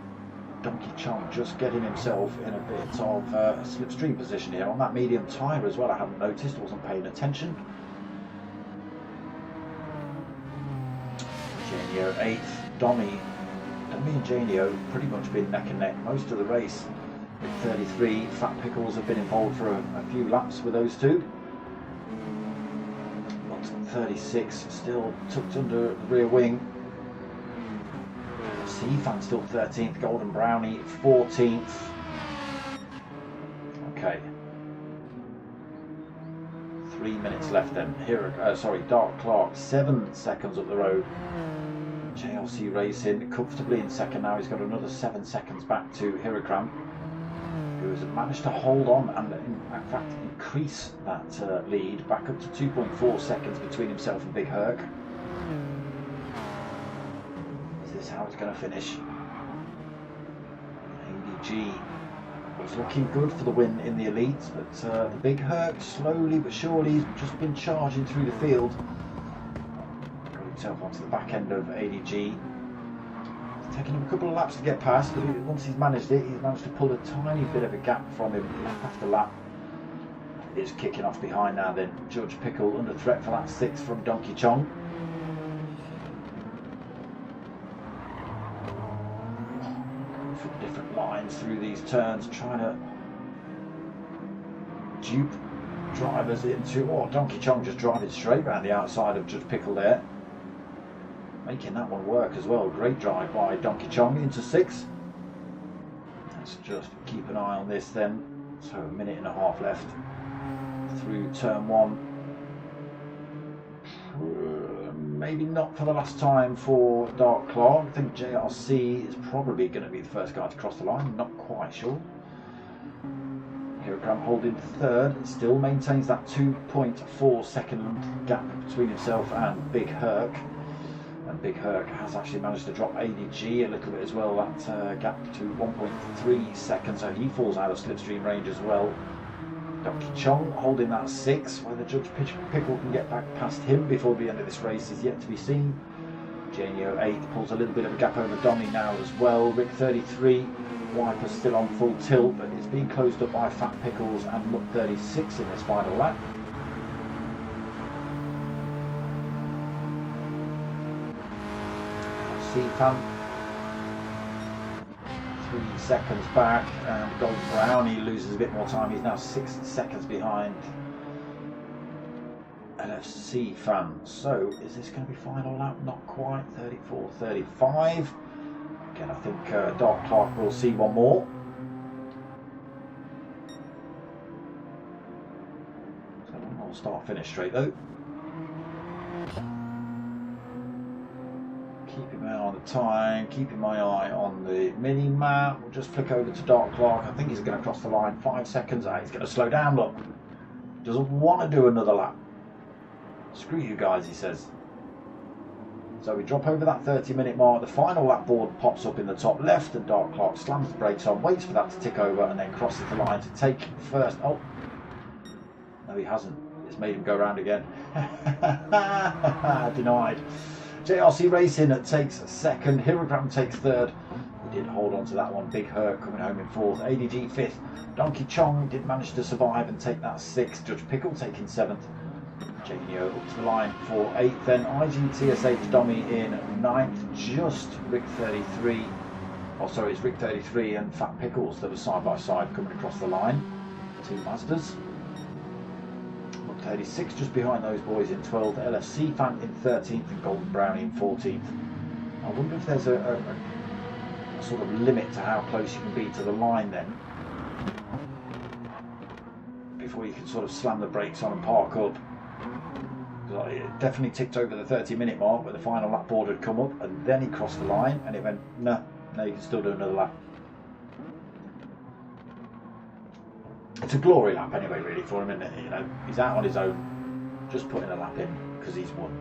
Donkey Chong just getting himself in a bit of a slipstream position here on that medium tyre as well. I hadn't noticed, wasn't paying attention. Janio 8th, Dommy and Janio pretty much been neck and neck most of the race. With 33, Fat Pickles have been involved for a few laps with those two. But 36 still tucked under the rear wing. C-Fan still 13th, Golden Brownie 14th. Okay. 3 minutes left then. Dark Clark 7 seconds up the road. JLC Racing comfortably in second now. He's got another 7 seconds back to Hirokram, who has managed to hold on and in fact increase that lead back up to 2.4 seconds between himself and Big Herc. Is this how it's going to finish? ADG was looking good for the win in the elites, but the Big Herc slowly but surely has just been charging through the field. Got himself onto the back end of ADG. It's taken him a couple of laps to get past, but once he's managed it, he's managed to pull a tiny bit of a gap from him lap after lap. It's kicking off behind now then. Judge Pickle under threat for that 6 from Donkey Chong. Going for different lines through these turns, trying to dupe drivers into... Oh, Donkey Chong just driving straight around the outside of Judge Pickle there. Making that one work as well. Great drive by Donkey Chong into 6. Let's just keep an eye on this then. So a minute and a half left through turn 1. Maybe not for the last time for Dark Clark. I think JRC is probably going to be the first guy to cross the line. Not quite sure. Hirokram holding 3rd. Still maintains that 2.4 second gap between himself and Big Herc. And Big Herc has actually managed to drop ADG a little bit as well, that gap to 1.3 seconds, so he falls out of slipstream range as well. Donkey Chong holding that 6, whether Judge Pickle can get back past him before the end of this race is yet to be seen. Janio 8 pulls a little bit of a gap over Dommy now as well. Rick 33, Wiper's still on full tilt, but it's being closed up by Fat Pickles and Look 36 in this final lap. C-Fan 3 seconds back, and Golden Brownie loses a bit more time. He's now 6 seconds behind LFC Fan. So is this going to be final lap? Not quite. 34, 35. Again, I think Dark Clark will see one more. So I'll start finish straight though. Keeping my eye on the time, keeping my eye on the mini map. We'll just flick over to Dark Clark. I think he's going to cross the line 5 seconds. He's going to slow down, look. Doesn't want to do another lap. Screw you guys, he says. So we drop over that 30-minute mark. The final lap board pops up in the top left, and Dark Clark slams the brakes on, waits for that to tick over, and then crosses the line to take first. Oh, no, he hasn't. It's made him go round again. Denied. JRC Racing takes 2nd, Hirokram takes 3rd. He did hold on to that one. Big Herc coming home in 4th, ADG 5th. Donkey Chong did manage to survive and take that 6th. Judge Pickle taking 7th. Janio up to the line for 8th. Then IGTSH Dommy in 9th. Just Rick 33. Oh, sorry, it's Rick 33 and Fat Pickles that are side by side coming across the line. Two Mazdas. 36 just behind those boys in 12th, LFC Fan in 13th and Golden Brownie in 14th. I wonder if there's a sort of limit to how close you can be to the line then, before you can sort of slam the brakes on and park up. It definitely ticked over the 30-minute mark where the final lap board had come up, and then he crossed the line and it went, no, you can still do another lap. It's a glory lap anyway, really, for him, isn't it? You know, he's out on his own, just putting a lap in because he's won.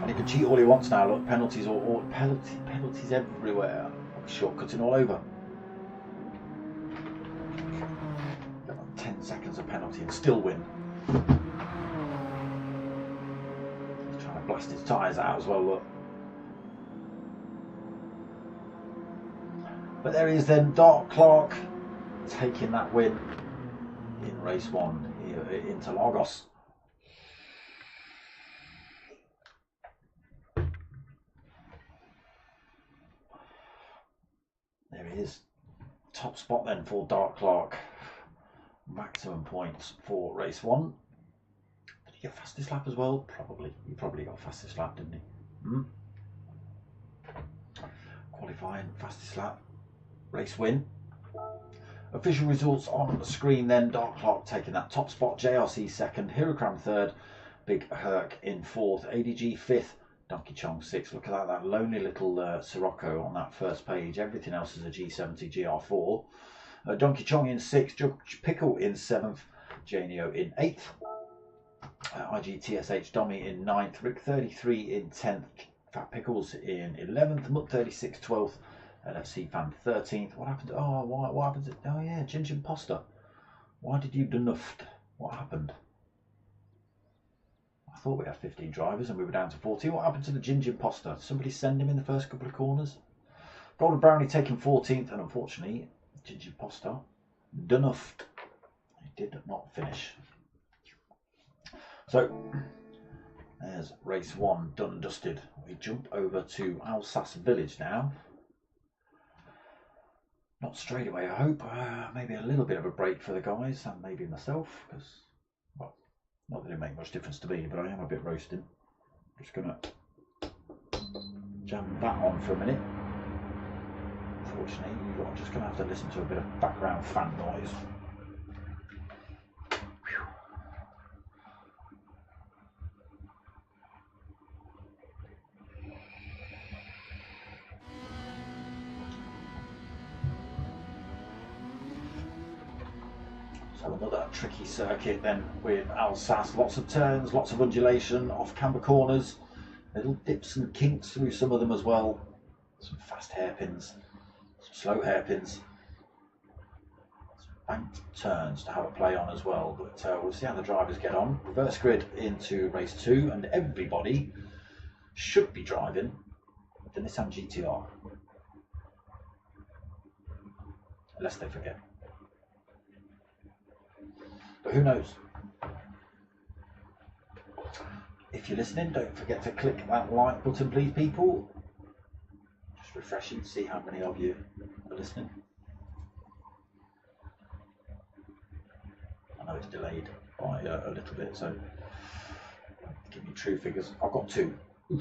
And he can cheat all he wants now. Look, penalties or penalties everywhere. Shortcutting all over. Got like 10 seconds of penalty and still win. He's trying to blast his tyres out as well, look. But there he is then, Dark Clark taking that win in race 1 here at Interlagos. There he is. Top spot then for Dark Clark. Maximum points for race 1. Did he get fastest lap as well? Probably. He probably got fastest lap, didn't he? Qualifying, fastest lap. Race win. Official results on the screen then. Dark Clark taking that top spot. JRC second. Hirokram third. Big Herc in fourth. ADG fifth. Donkey Chong 6. Look at that lonely little Sirocco on that first page. Everything else is a G70 GR4. Donkey Chong in 6th. Judge Pickle in 7th. Janio in 8th. IGTSH Dommy in 9th. Rick 33 in 10th. Fat Pickles in 11th. Mutt 36 12th. LFC Fan 13th. What happened? Oh, what happened? Oh yeah, Ginger Imposter. Why did you do nuffed? What happened? I thought we had 15 drivers and we were down to 14. What happened to the Ginger Imposter? Did somebody send him in the first couple of corners? Golden Brownie taking 14th, and unfortunately, Ginger Imposter dunuffed. He did not finish. So, there's race 1 done and dusted. We jump over to Alsace village now. Not straight away, I hope. Maybe a little bit of a break for the guys and maybe myself, because, well, not that it make much difference to me, but I am a bit roasting. Just going to jam that on for a minute. Unfortunately, you're just going to have to listen to a bit of background fan noise. So another tricky circuit then with Alsace. Lots of turns, lots of undulation, off camber corners, little dips and kinks through some of them as well. Some fast hairpins, some slow hairpins, some banked turns to have a play on as well. But we'll see how the drivers get on. Reverse grid into race 2, and everybody should be driving the Nissan GTR, unless they forget. But who knows? If you're listening, don't forget to click that like button, please, people. Just refreshing to see how many of you are listening. I know it's delayed by a little bit, so give me true figures. I've got 2. I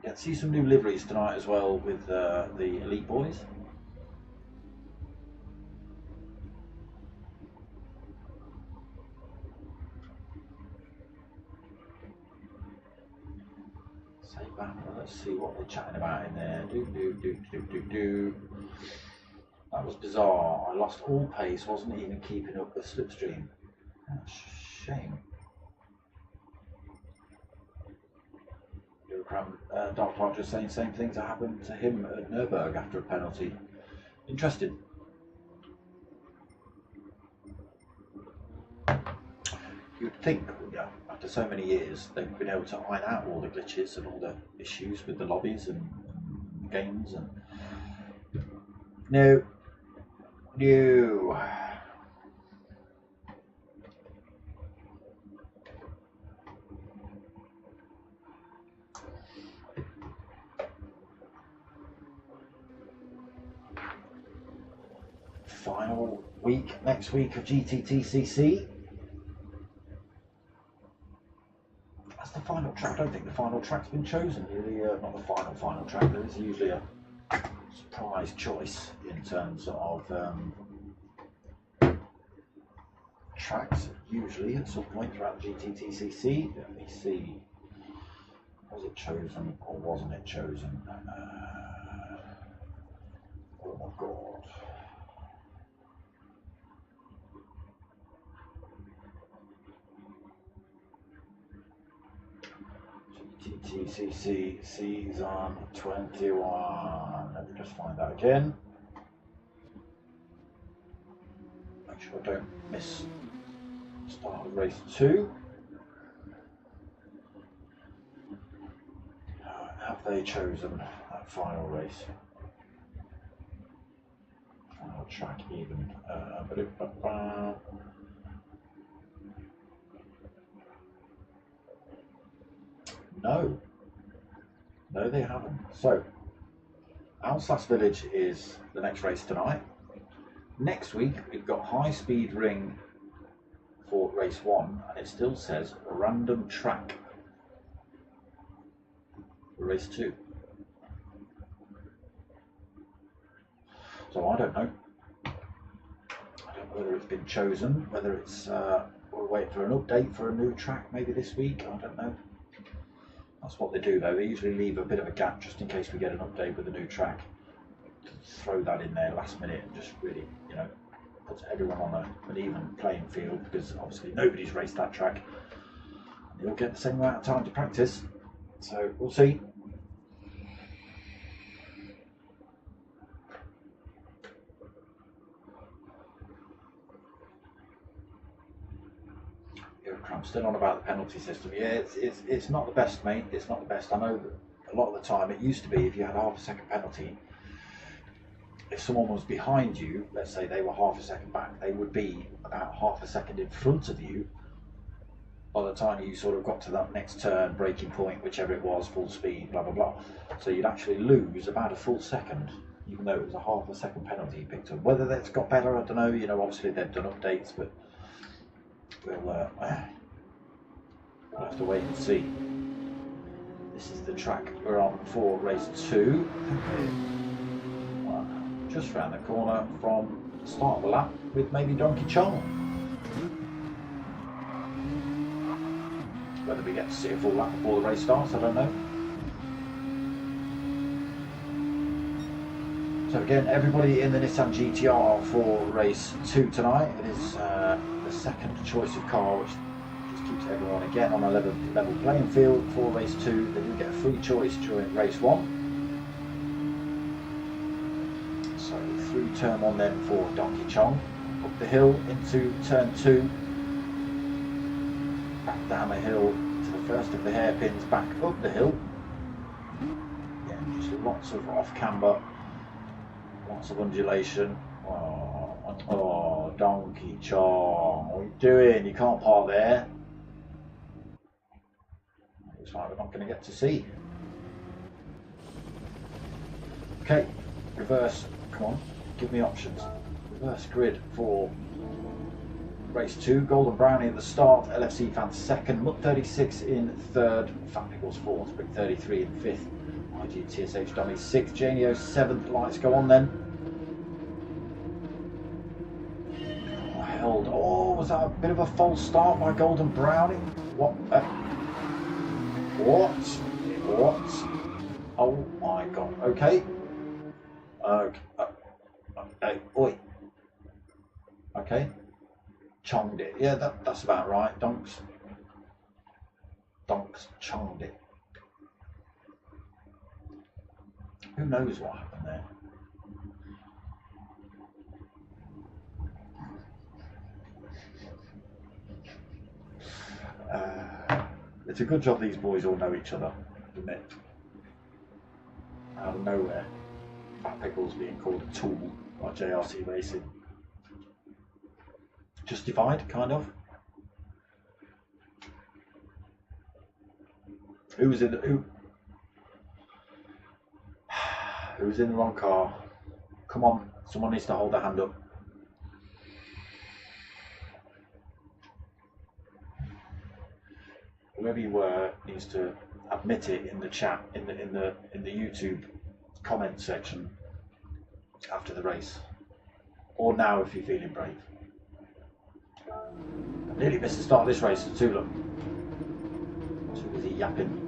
get to see some new liveries tonight as well with the Elite Boys. Let's see what they're chatting about in there. That was bizarre. I lost all pace, wasn't even keeping up with slipstream. That's a shame. Dark Clark just saying same things that happened to him at Nürburgring after a penalty. Interesting. You'd think, yeah, after so many years, they've been able to iron out all the glitches and all the issues with the lobbies and games, and no. Final week, next week of GTTCC. That's the final track. I don't think the final track's been chosen. Really, not the final track. There is usually a surprise choice in terms of tracks. Usually, at some point throughout the GTTCC. Let me see. Was it chosen or wasn't it chosen? Oh my god. GTTCC season 21. Let me just find that again. Make sure I don't miss start of race 2. Have they chosen that final race? Final track even. No, they haven't. So, Alsace Village is the next race tonight. Next week, we've got High Speed Ring for race 1, and it still says random track for race 2. So I don't know. I don't know whether it's been chosen, whether it's we're waiting for an update for a new track maybe this week. I don't know. That's what they do though. They usually leave a bit of a gap just in case we get an update with a new track. Throw that in there last minute and just really, you know, puts everyone on an even playing field, because obviously nobody's raced that track. They all get the same amount of time to practice. So we'll see. I'm still on about the penalty system. Yeah, it's not the best, mate. It's not the best. I know that a lot of the time it used to be if you had half a second penalty, if someone was behind you, let's say they were half a second back, they would be about half a second in front of you by the time you sort of got to that next turn, braking point, whichever it was, full speed, blah, blah, blah. So you'd actually lose about a full second, even though it was a half a second penalty you picked up. Whether that's got better, I don't know. You know, obviously they've done updates, but we'll have to wait and see. This is the track we're on for race 2. Just round the corner from the start of the lap with maybe Donkey Chong. Whether we get to see a full lap before the race starts, I don't know. So again, everybody in the Nissan GTR for race 2 tonight. It is the second choice of car, which keeps everyone again on a level playing field for race 2. They do get a free choice during race 1. So through turn 1 then for Donkey Chong, up the hill into turn 2, back down the hill to the first of the hairpins, back up the hill. Yeah, just lots of off camber, lots of undulation. Oh, Donkey Chong, what are you doing? You can't park there. Looks like we're not going to get to see. Okay, reverse, come on, give me options. Reverse grid for race 2, Golden Brownie at the start, LFC Fan 2nd, Mutt 36 in 3rd, Fat Pickles 4th, Brick 33 in 5th, IGTSH Dummy 6th, Janio 7th, lights go on then. Oh, was that a bit of a false start by Golden Brownie? What? What? Oh my god. Okay. Okay. Oi. Okay. Chonged it. Yeah, that's about right. Donks chonged it. Who knows what happened there? It's a good job these boys all know each other, isn't it? Out of nowhere, Fat Pickles being called a tool by JRC Racing. Justified, kind of. Who's in the wrong car? Come on, someone needs to hold their hand up. Whoever you were needs to admit it in the chat, in the YouTube comment section after the race, or now if you're feeling brave. I nearly missed the start of this race too. Look, too busy yapping.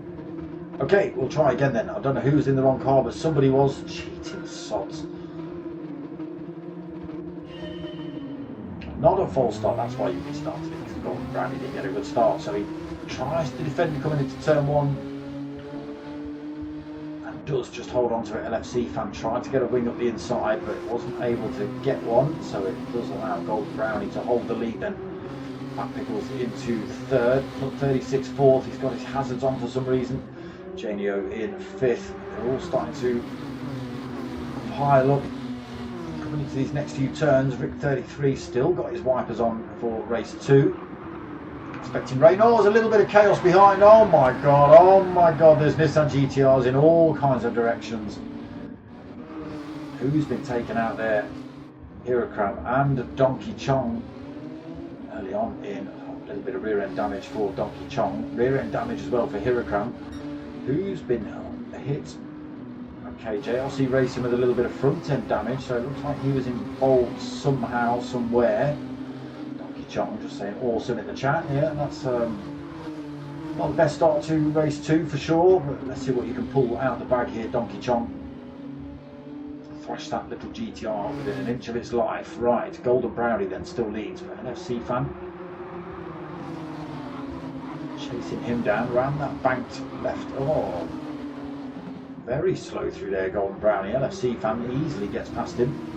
Okay, we'll try again then. I don't know who was in the wrong car, but somebody was. Cheating sods. Not a false start. That's why you restarted it, because Golden Brownie didn't get a good start, so he tries to defend coming into turn 1. does just hold on to it. LFC fan tried to get a wing up the inside, but wasn't able to get one, so it does allow Golden Brownie to hold the lead then. Fat Pickles into third, 36 fourth. He's got his hazards on for some reason. Janio in fifth. They're all starting to pile up. Coming into these next few turns, Rick 33 still got his wipers on for race 2. Expecting rain. Oh, there's a little bit of chaos behind. Oh my god, there's Nissan GTRs in all kinds of directions. Who's been taken out there? Hirokram and Donkey Chong. Early on in a little bit of rear end damage for Donkey Chong. Rear end damage as well for Hirokram, who's been hit. Okay, JLC racing with a little bit of front end damage, so it looks like he was involved somehow, somewhere. Chong just saying awesome in the chat. Yeah, that's not the best start to race 2 for sure, but let's see what you can pull out the bag here. Donkey Chong thrashed that little GTR within an inch of its life. Right, Golden Brownie then still leads, but NFC fan chasing him down around that banked left. Oh, very slow through there, Golden Brownie. LFC fan easily gets past him.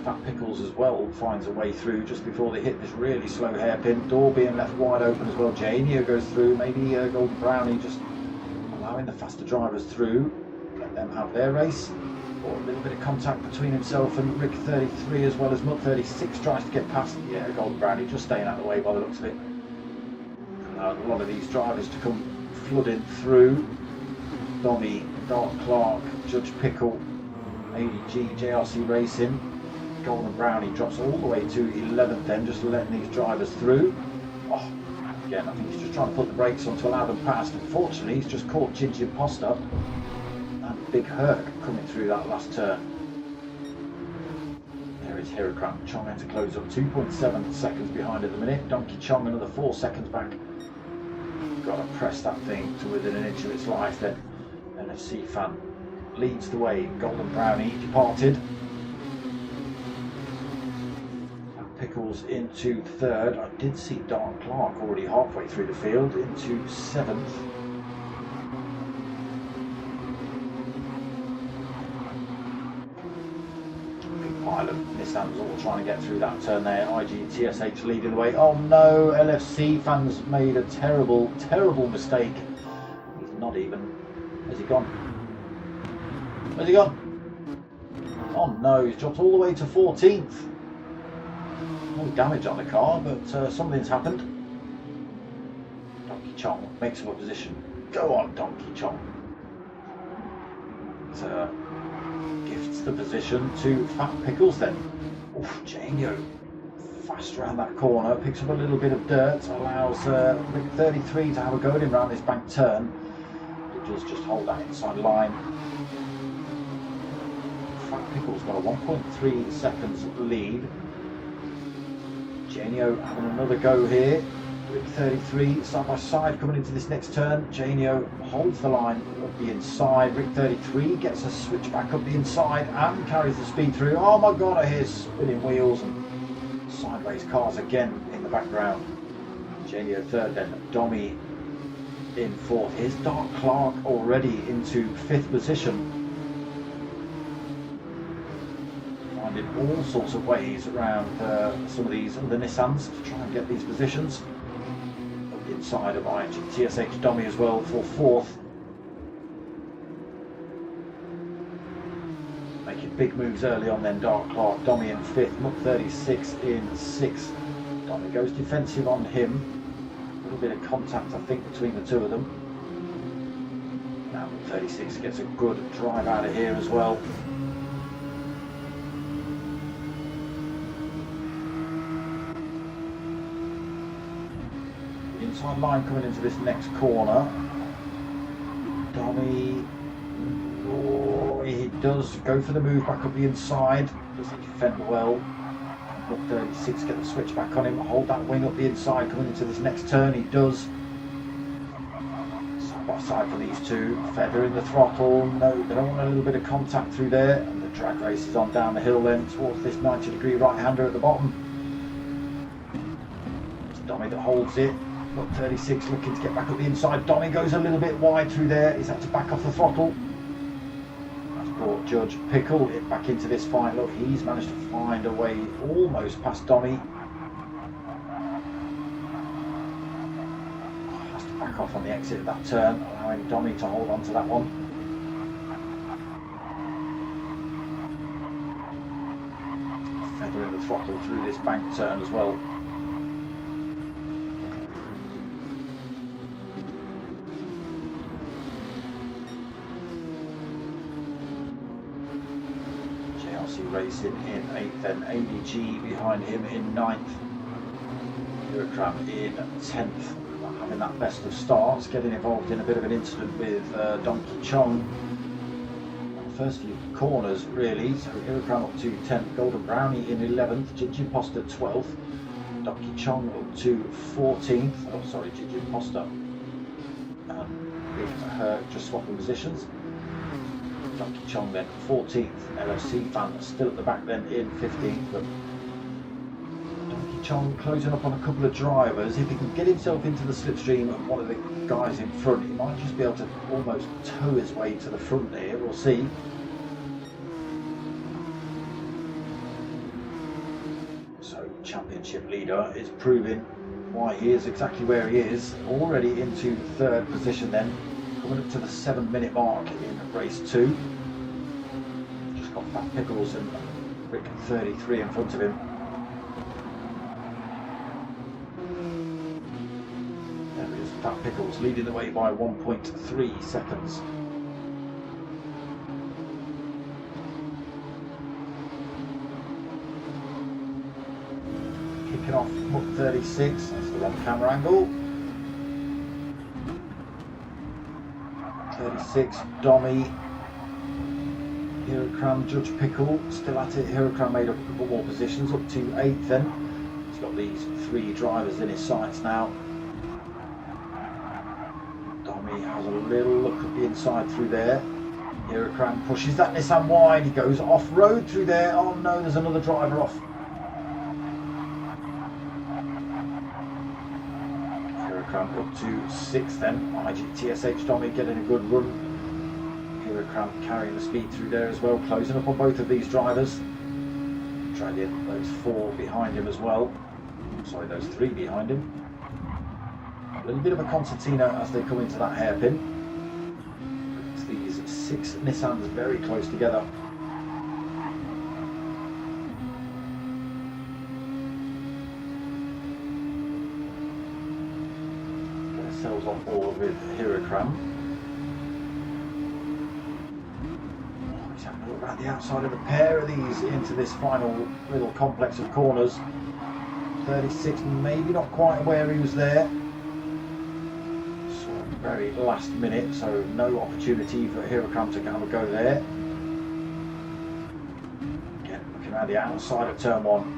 Fat Pickles as well finds a way through just before they hit this really slow hairpin. Door being left wide open as well. Janio goes through. Maybe Golden Brownie just allowing the faster drivers through. Let them have their race. Or a little bit of contact between himself and Rick 33 as well as Mud 36 tries to get past. Yeah, Golden Brownie just staying out of the way by the looks of it. Allowed a lot of these drivers to come flooding through. Dommy, Dark Clark, Judge Pickle, ADG, JRC Racing. Golden Brownie drops all the way to 11th then, just letting these drivers through. Oh, again, I think he's just trying to put the brakes on to allow them past. Unfortunately, he's just caught Gingy Imposter and Big Herc coming through that last turn. There is Hirokram. Chong had to close up 2.7 seconds behind at the minute. Donkey Chong another 4 seconds back. Got to press that thing to within an inch of its life then. NFC fan leads the way. Golden Brownie departed. Pickles into third. I did see Dark Clark already halfway through the field into 7th. Big pile of Nissans all trying to get through that turn there. IGTSH leading the way. Oh no, LFC fans made a terrible, terrible mistake. He's not even. Where's he gone? Where's he gone? Oh no, he's dropped all the way to 14th. No damage on the car, but something's happened. Donkey Chong makes up a position. Go on, Donkey Chong. Gifts the position to Fat Pickles then. Oof, Janio fast around that corner, picks up a little bit of dirt, allows Rick 33 to have a go at him around this bank turn. He does just hold that inside line. Fat Pickles got a 1.3 seconds lead. Janio having another go here. Rick 33 side by side coming into this next turn. Janio holds the line up the inside. Rick 33 gets a switch back up the inside and carries the speed through. Oh my god, I hear spinning wheels and sideways cars again in the background. Janio third then. Dommy in fourth. Here's Dark Clark already into 5th position. In all sorts of ways around some of these other Nissans to try and get these positions. Up the inside of IGTSH Dommy as well for 4th. Making big moves early on then. Dark Clark, Dommy in 5th, Muck 36 in 6th. Dommy goes defensive on him. A little bit of contact I think between the two of them. Now Muck 36 gets a good drive out of here as well. Inside line coming into this next corner. Dommy, oh, he does go for the move back up the inside. Doesn't defend well. But 36 get the switch back on him. Hold that wing up the inside coming into this next turn. He does. Side by side for these two. Feather in the throttle. No, they don't want a little bit of contact through there. And the drag race is on down the hill then towards this 90-degree right-hander at the bottom. It's Dommy that holds it. Got 36 looking to get back up the inside. Dommy goes a little bit wide through there. He's had to back off the throttle. That's brought Judge Pickle back into this fight. Look, he's managed to find a way almost past Dommy. Has to back off on the exit of that turn, allowing Dommy to hold on to that one. Feathering the throttle through this bank turn as well. Racing in 8th, then ADG behind him in 9th, Eurocram in 10th, not having that best of starts, getting involved in a bit of an incident with Donkey Chong. First few corners really, so Eurocram up to 10th, Golden Brownie in 11th, Gigi Imposter 12th, Donkey Chong up to 14th, oh sorry, Gigi Imposter, with her just swapping positions. Donkey Chong then 14th, LFC fan still at the back then in 15th, but Donkey Chong closing up on a couple of drivers. If he can get himself into the slipstream of one of the guys in front, he might just be able to almost tow his way to the front here, we'll see. So championship leader is proving why he is exactly where he is, already into 3rd position then, coming up to the 7-minute mark in race 2. Just got Fat Pickles and Rick 33 in front of him. There is Fat Pickles leading the way by 1.3 seconds. Kicking off Muck 36, that's the wrong camera angle. 36, Dommy, Eurocram, Judge Pickle, still at it. Eurocram made up a couple more positions, up to 8th then. He's got these 3 drivers in his sights now. Dommy has a little look at the inside through there. Eurocram pushes that Nissan wide, he goes off-road through there. Oh no, there's another driver off. Up to 6th then, GTTCC Dommy getting a good run. Eurocram carrying the speed through there as well, closing up on both of these drivers. Dragging those 4 behind him as well. Sorry, those 3 behind him. A little bit of a concertina as they come into that hairpin. It's these 6 Nissans very close together. Themselves on board with Eurocram. He's having a look around the outside of a pair of these into this final little complex of corners. 36, maybe not quite where he was there. So very last minute, so no opportunity for Eurocram to have a go there. Again, looking around the outside of turn 1.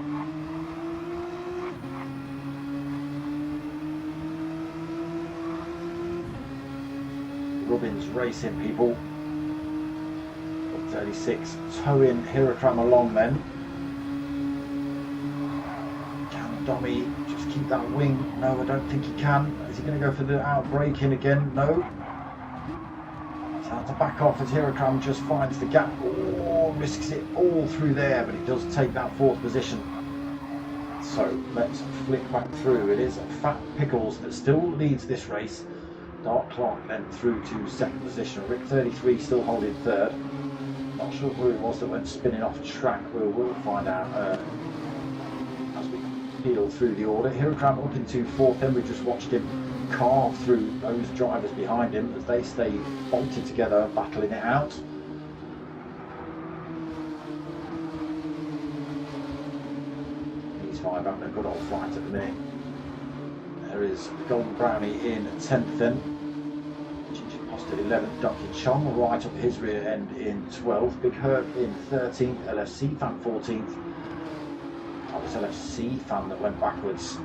Rubbins racing people. 36 towing Eurocram along then. Can Dommy just keep that wing? No, I don't think he can. Is he going to go for the outbraking again? No. He's had to back off as Eurocram just finds the gap. Oh, risks it all through there, but he does take that 4th position. So let's flick back through. It is Fat Pickles that still leads this race. Dark Clark then through to 2nd position. Rick 33 still holding 3rd. Not sure who it was that went spinning off track. We'll find out as we peel through the order. Eurocram up into 4th then. We just watched him carve through those drivers behind him as they stay bolted together, battling it out. These 5 having a good old fight at the minute. There is Golden Brownie in 10th then. Gigi Imposter 11th. Donkey Chong right up his rear end in 12th. Big Herc in 13th. LFC fan 14th. That was LFC fan that went backwards.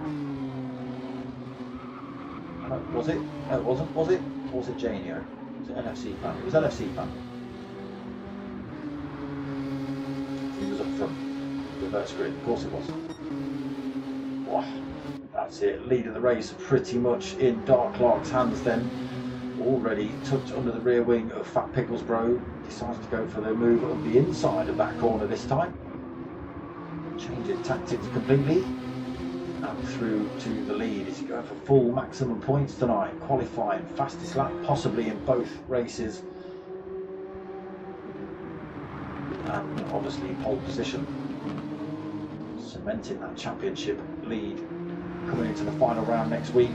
Was it? No, it wasn't. Was it? Or was it Janio? Was it LFC fan? It was LFC fan. He was up front. Reverse grid. Of course it was. Wow. That's it, lead of the race pretty much in Dark Lark's hands then. Already tucked under the rear wing of Fat Pickles Bro. Decides to go for the move on the inside of that corner this time. Changing tactics completely. And through to the lead. Is he going for full maximum points tonight? Qualifying, fastest lap possibly in both races. And obviously pole position. Cementing that championship lead coming into the final round next week.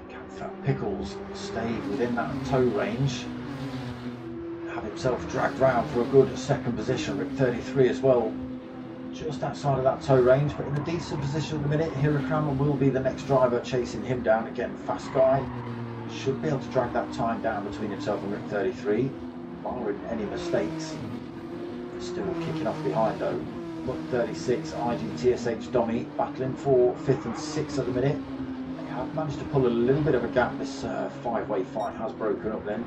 Can Fat Pickles stay within that tow range? Have himself dragged round for a good second position. Rick 33 as well, just outside of that tow range, but in a decent position at the minute. Hirakama will be the next driver chasing him down. Again, fast guy. Should be able to drag that time down between himself and Rick 33, barring any mistakes. Still kicking off behind though. Muck 36, GTTCC Dommy battling for 5th and 6th at the minute. They have managed to pull a little bit of a gap. This five-way fight has broken up then.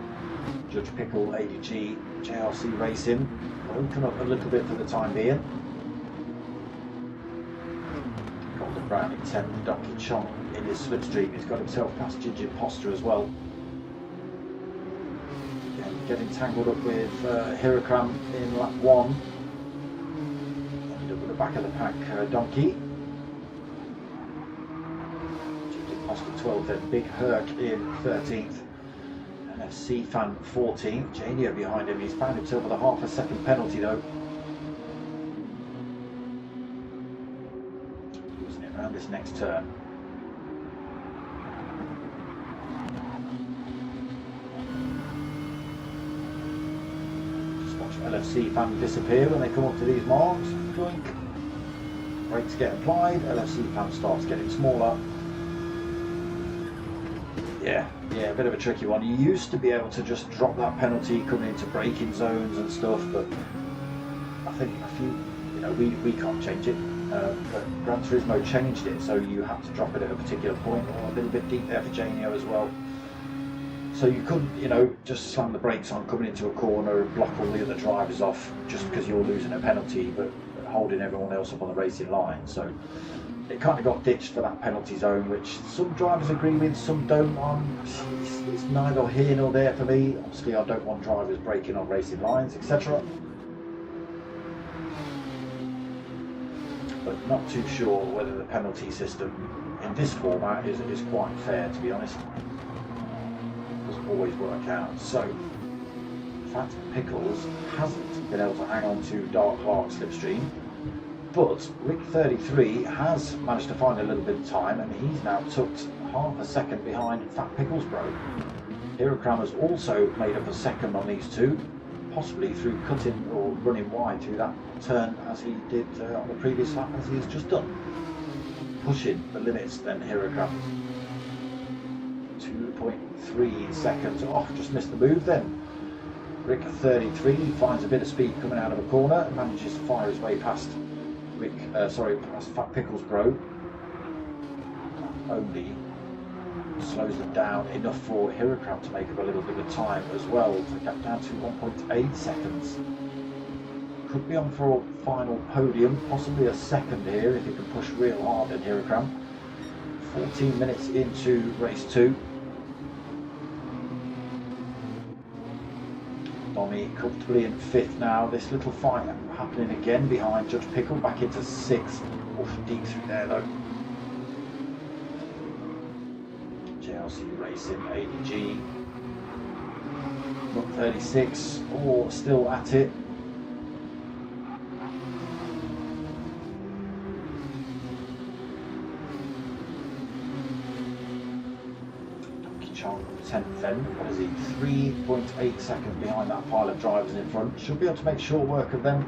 Judge Pickle, ADG, JRC Racing broken up a little bit for the time being. Golden Brown in 10th, Donkey Chong in his slipstream. He's got himself past Ginger Imposter as well. Again, getting tangled up with Hirakam in lap 1. Ended up with the back of the pack, Donkey. Ginger Imposter 12th, then Big Herc in 13th. NFC Fan 14th. Janio behind him. He's found himself with a half a second penalty though. Losing it around this next turn. LFC Fan disappear when they come up to these marks. Clink. Brakes get applied. LFC Fan starts getting smaller. Yeah, a bit of a tricky one. You used to be able to just drop that penalty coming into braking zones and stuff, but I think we can't change it. But Gran Turismo changed it, so you have to drop it at a particular point, or a little bit deep there for Janio as well. So you couldn't, just slam the brakes on coming into a corner and block all the other drivers off just because you're losing a penalty, but holding everyone else up on the racing line. So it kind of got ditched for that penalty zone, which some drivers agree with, some don't. It's neither here nor there for me. Obviously, I don't want drivers breaking on racing lines, etc. But not too sure whether the penalty system in this format is quite fair, to be honest. Doesn't always work out. So Fat Pickles hasn't been able to hang on to Dark Lark's slipstream, but Rick 33 has managed to find a little bit of time, and he's now tucked half a second behind Fat Pickles Bro. Hirakam has also made up a second on these two, possibly through cutting or running wide through that turn as he did on the previous lap, as he has just done. Pushing the limits then, Hirakam. 2.3 seconds off, just missed the move then. Rick 33 finds a bit of speed coming out of a corner and manages to fire his way past past Fat Pickles Bro. Only slows them down enough for Hirakam to make up a little bit of time as well, to get down to 1.8 seconds. Could be on for a final podium, possibly a second here if he can push real hard in Hirakam. 14 minutes into race 2. Tommy comfortably in 5th now. This little fight happening again behind Judge Pickle, back into 6th. Oof, deep through there though. JLC Racing, ADG. Muck 36, all still at it. Chong 10th then. What is he? 3.8 seconds behind that pile of drivers in front. Should be able to make short work of them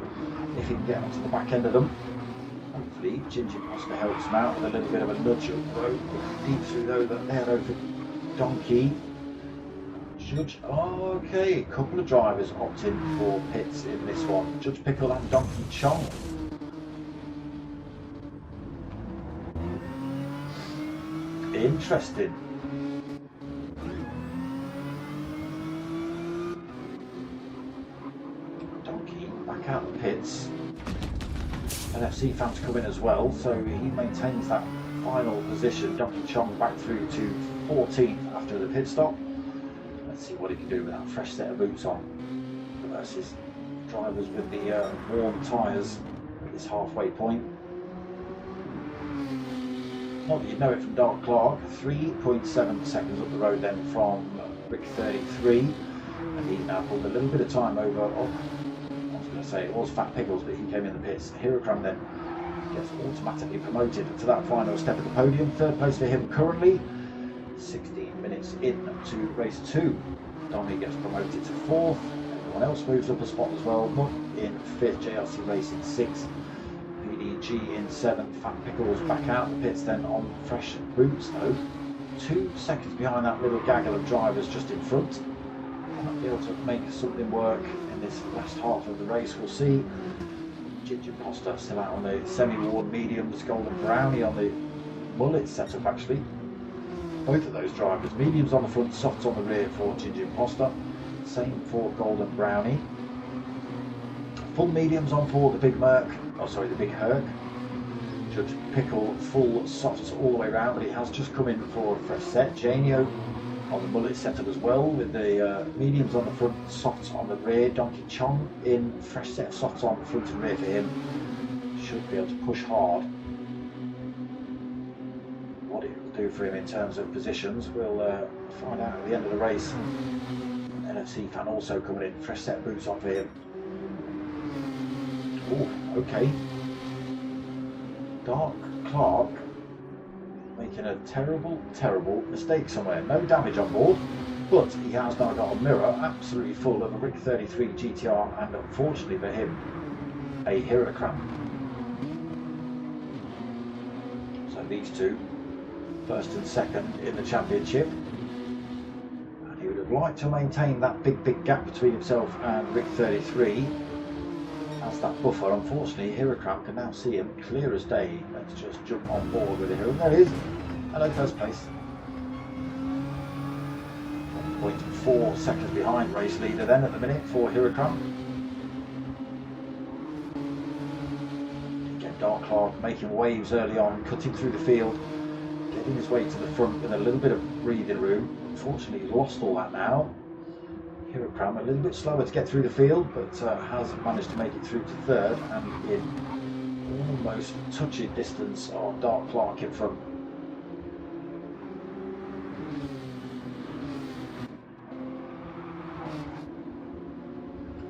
if he can get onto the back end of them. Hopefully Ginger Imposter helps him out with a little bit of a nudge up road. Deep through though, there though for Donkey. Judge, okay, a couple of drivers opting for pits in this one. Judge Pickle and Donkey Chong. Interesting. Donkey back out the pits. NFC fans come in as well, so he maintains that final position. Donkey Chong back through to 14th after the pit stop. Let's see what he can do with that fresh set of boots on versus drivers with the warm tyres at this halfway point. Not that you know it from Dark Clark, 3.7 seconds up the road then from Rick 33, and he's now pulled a little bit of time over. Oh, I was going to say it was Fat Pickles, but he came in the pits. Hirokram then gets automatically promoted to that final step of the podium. Third place for him currently, 16 minutes into race 2. Dommy gets promoted to 4th. Everyone else moves up a spot as well. Mutt in 5th, JLC Racing 6th. PDG in 7th, Fat Pickles back out the pits then on fresh boots though. 2 seconds behind that little gaggle of drivers just in front. Might be able to make something work in this last half of the race, we'll see. Ginger Imposter still out on the semi-worn mediums, Golden Brownie on the mullet setup actually. Both of those drivers, mediums on the front, softs on the rear for Ginger Imposter. Same for Golden Brownie. Full mediums on for the Big Merc, oh sorry, the Big Herc. Judge Pickle, full softs all the way around, but he has just come in for a fresh set. Janio on the mullet setup as well, with the mediums on the front, softs on the rear. Donkey Chong in, fresh set of softs on the front and rear for him. Should be able to push hard. What it will do for him in terms of positions, we'll find out at the end of the race. NFC fan also coming in, fresh set of boots on for him. Oh, okay. Dark Clark making a terrible mistake somewhere. No damage on board, but he has now got a mirror absolutely full of a Rick 33 GTR and unfortunately for him, a Hirokram. So these two, first and second in the championship. And he would have liked to maintain that big gap between himself and Rick 33. As that buffer, unfortunately, Hirokram can now see him clear as day. Let's just jump on board with the Hero. There he is. Hello, first place. 1.4 seconds behind race leader then at the minute for Hirokram. Again, Dark Clark making waves early on, cutting through the field, getting his way to the front with a little bit of breathing room. Unfortunately, he's lost all that now. Hirokram a little bit slower to get through the field, but has managed to make it through to 3rd and in almost touching distance of Dark Clark in front.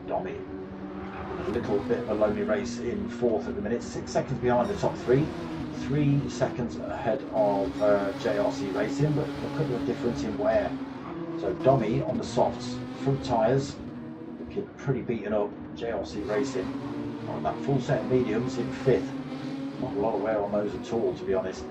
Dommy having a little bit of a lonely race in 4th at the minute, 6 seconds behind the top 3, 3 seconds ahead of JRC Racing, but look at the difference in wear. So Dommy on the softs, front tyres looking pretty beaten up. JRC Racing on that full set of mediums in 5th. Not a lot of wear on those at all, to be honest.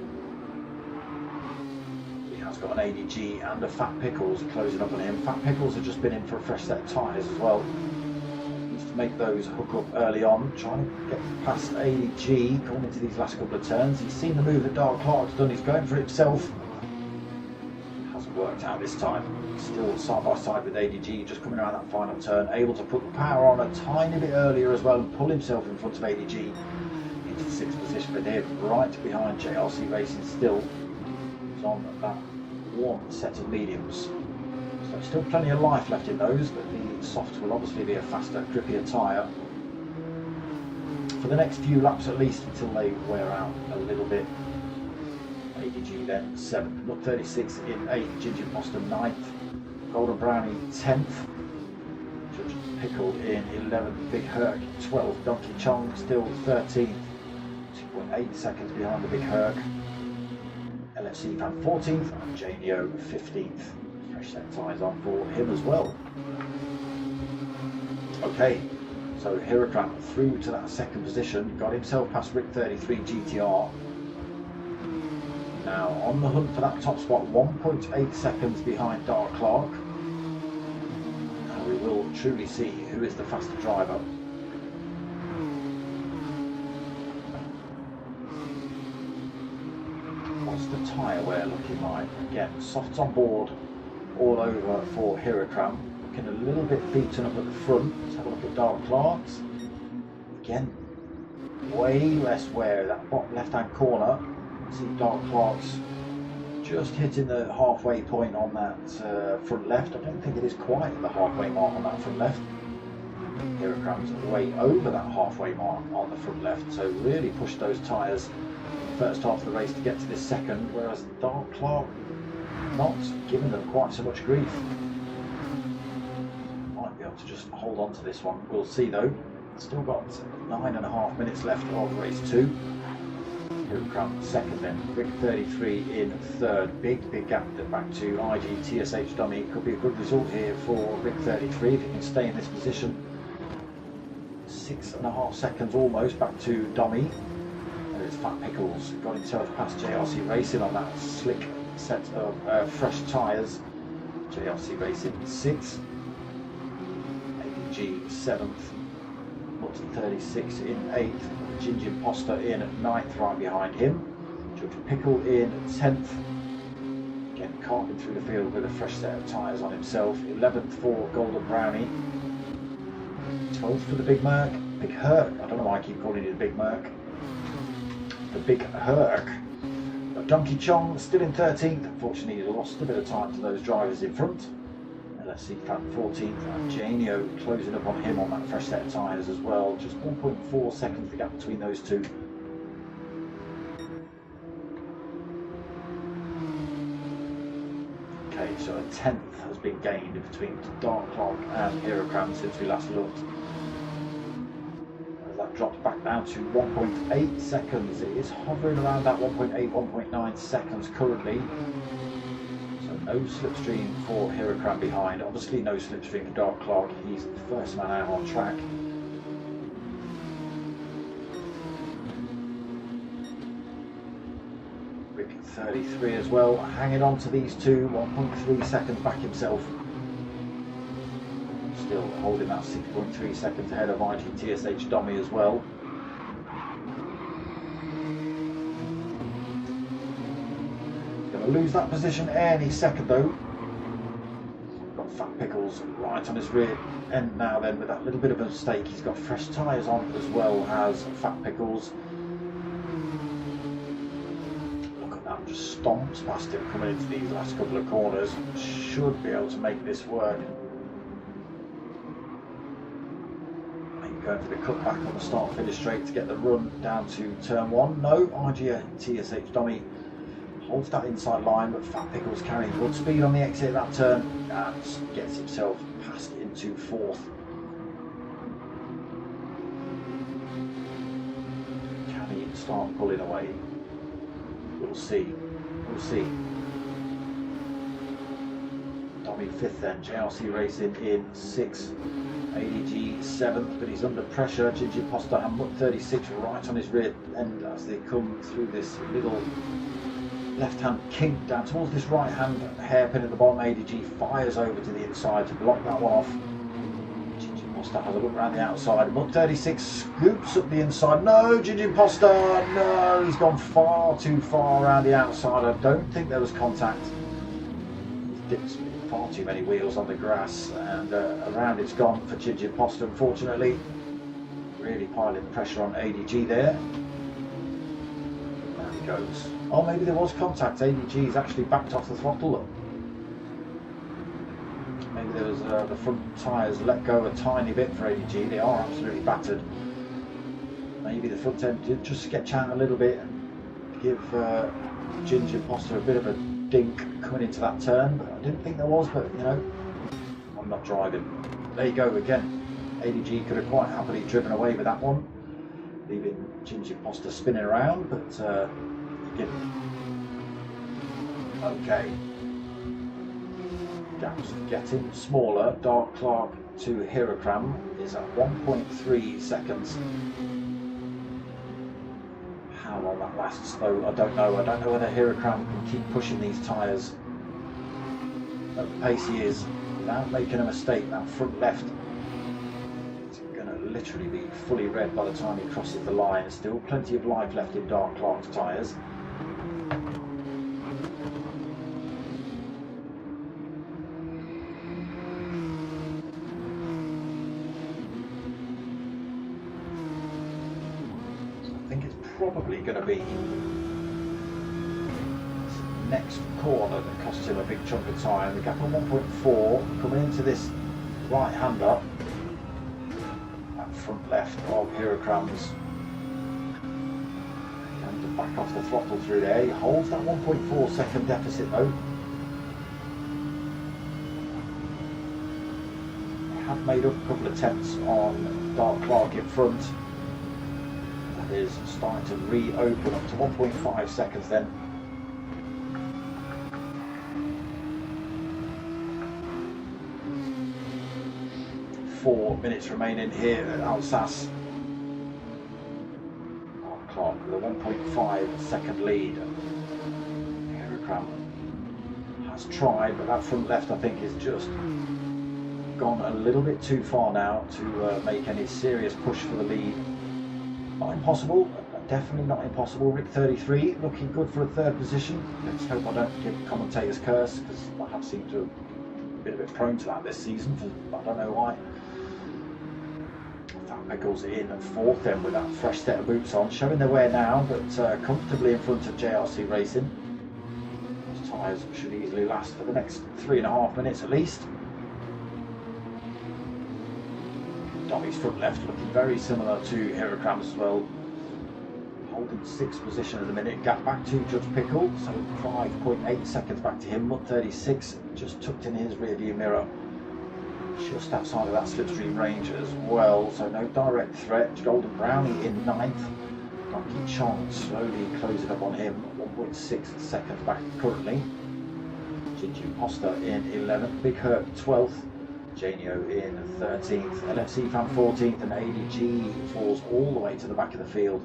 He has got an ADG and a Fat Pickles closing up on him. Fat Pickles have just been in for a fresh set of tyres as well. Needs to make those hook up early on, trying to get past ADG going into these last couple of turns. He's seen the move that Dark Clark's done, he's going for it himself. Hasn't worked out this time. Still side by side with ADG, just coming around that final turn, able to put the power on a tiny bit earlier as well and pull himself in front of ADG into the 6th position with him, right behind JRC Racing still. He's on that one set of mediums. So still plenty of life left in those, but the softs will obviously be a faster, grippier tyre for the next few laps at least until they wear out a little bit. ADG then 7th, Look 36 in 8th, Ginger Imposter 9th, Golden Brownie 10th, Judge Pickle in 11th, Big Herc 12th, Donkey Chong still 13th, 2.8 seconds behind the Big Herc, LFC fan 14th, and Janio 15th. Fresh set tyres on for him as well. Okay, so Hirokram through to that 2nd position, got himself past Rick 33 GTR. Now on the hunt for that top spot, 1.8 seconds behind Dark Clark. And we will truly see who is the faster driver. What's the tyre wear looking like? Again, softs on board all over for Hirokram. Looking a little bit beaten up at the front. Let's have a look at Dark Clark's. Again, way less wear. That bottom left-hand corner, see Dark Clark's just hitting the halfway point on that front left. I don't think it is quite at the halfway mark on that front left. Here it comes way over that halfway mark on the front left, so really pushed those tyres in the first half of the race to get to this second, whereas Dark Clark not giving them quite so much grief. Might be able to just hold on to this one. We'll see though. Still got 9.5 minutes left of race 2. Here it comes second then. Rick 33 in third. Big gap back to IGTSH dummy. Could be a good result here for Rick 33 if he can stay in this position. 6.5 seconds almost back to dummy. There's Fat Pickles. Got himself past JRC Racing on that slick set of fresh tyres. JRC Racing 6th. ADG 7th. 36 in 8th, Ginger Imposter in 9th right behind him, Judge Pickle in 10th, again carving through the field with a fresh set of tyres on himself, 11th for Golden Brownie, 12th for the Big Merc, Big Herc, I don't know why I keep calling it a Big Merc, the Big Herc. Donkey Chong still in 13th, unfortunately he lost a bit of time to those drivers in front. Let's see, Fat 14th, and Janio closing up on him on that fresh set of tyres as well. Just 1.4 seconds the gap between those two. Okay, so a 10th has been gained between Dark Clark and Herocram since we last looked. As that dropped back down to 1.8 seconds. It is hovering around that 1.8, 1.9 seconds currently. No slipstream for Herocram behind. Obviously no slipstream for Dark Clark. He's the first man out on track. Rick 33 as well, hanging on to these two, 1.3 seconds back himself. Still holding that 6.3 seconds ahead of IGTSH Dummy as well. Lose that position any second though. Got Fat Pickles right on his rear end now then with that little bit of a mistake. He's got fresh tyres on as well as Fat Pickles. Look at that, just stomps past him coming into these last couple of corners. Should be able to make this work. Maybe going for the cutback on the start finish straight to get the run down to turn 1. No, IGTSH Dummy holds that inside line, but Fat Pickles carrying good speed on the exit of that turn and gets himself passed into 4th. Can he start pulling away? We'll see. We'll see. Tommy 5th then, JRC Racing in 6th. ADG 7th, but he's under pressure. Ginger Imposter and Mutt 36 right on his rear end as they come through this little left-hand kink down towards this right-hand hairpin at the bottom. ADG fires over to the inside to block that one off. Ginger Imposter has a look around the outside. Mutt 36 scoops up the inside. No, Ginger Imposter, no, he's gone far too far around the outside. I don't think there was contact. He's dipped far too many wheels on the grass, and around it's gone for Ginger Imposter, unfortunately. Really piling pressure on ADG there. There he goes. Oh, maybe there was contact. ADG's actually backed off the throttle. Maybe there was the front tyres let go a tiny bit for ADG. They are absolutely battered. Maybe the front end did just sketch out a little bit and give Ginger Imposter a bit of a dink coming into that turn. But I didn't think there was, but you know, I'm not driving. There you go again. ADG could have quite happily driven away with that one, leaving Ginger Imposter spinning around, but okay. Gaps getting smaller. Dark Clark to Herocram is at 1.3 seconds. How long that lasts though, I don't know. I don't know whether Herocram can keep pushing these tyres at the pace he is without making a mistake. That front left is going to literally be fully red by the time he crosses the line. Still plenty of life left in Dark Clark's tyres. probably going to be next corner that costs him a big chunk of time. The gap on 1.4 coming into this right-hander at front left of Hierocrams. Going to back off the throttle through there. He holds that 1.4 second deficit though. They have made up a couple of tenths on Dark Clark in front. That is starting to reopen up to 1.5 seconds then. 4 minutes remaining here at Alsace. Clark with a 1.5 second lead. Hierocram has tried, but that front left I think is just gone a little bit too far now to make any serious push for the lead. Not impossible, definitely not impossible. Rick 33 looking good for a third position. Let's hope I don't give commentators curse, because I have seemed to have been a bit prone to that this season, I don't know why. Pickles in at fourth then with that fresh set of boots on, showing their wear now, but comfortably in front of JRC Racing. Those tyres should easily last for the next 3.5 minutes at least. Dommy's front left looking very similar to Hierocrams as well, holding 6th position at the minute. Gap back to Judge Pickle, so 5.8 seconds back to him. Mut 36 just tucked in his rear view mirror, just outside of that slipstream range as well, so no direct threat. Golden Brownie in 9th. Donkey Chong slowly closing up on him, 1.6 seconds back currently. Jinju Posta in 11th. Big Herc 12th. Janio in 13th. LFC Fan 14th, and ADG falls all the way to the back of the field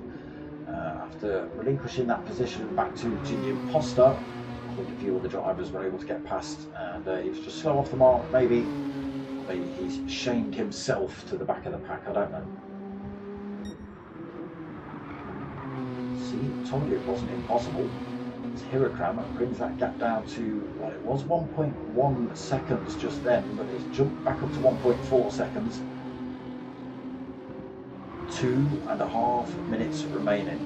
after relinquishing that position back to Jinju Posta. I think a few of the drivers were able to get past, and he was just slow off the mark. Maybe he's shamed himself to the back of the pack, I don't know. See, told you it wasn't impossible. It's Hierocram brings that gap down to, well, it was 1.1 seconds just then, but it's jumped back up to 1.4 seconds. 2.5 minutes remaining.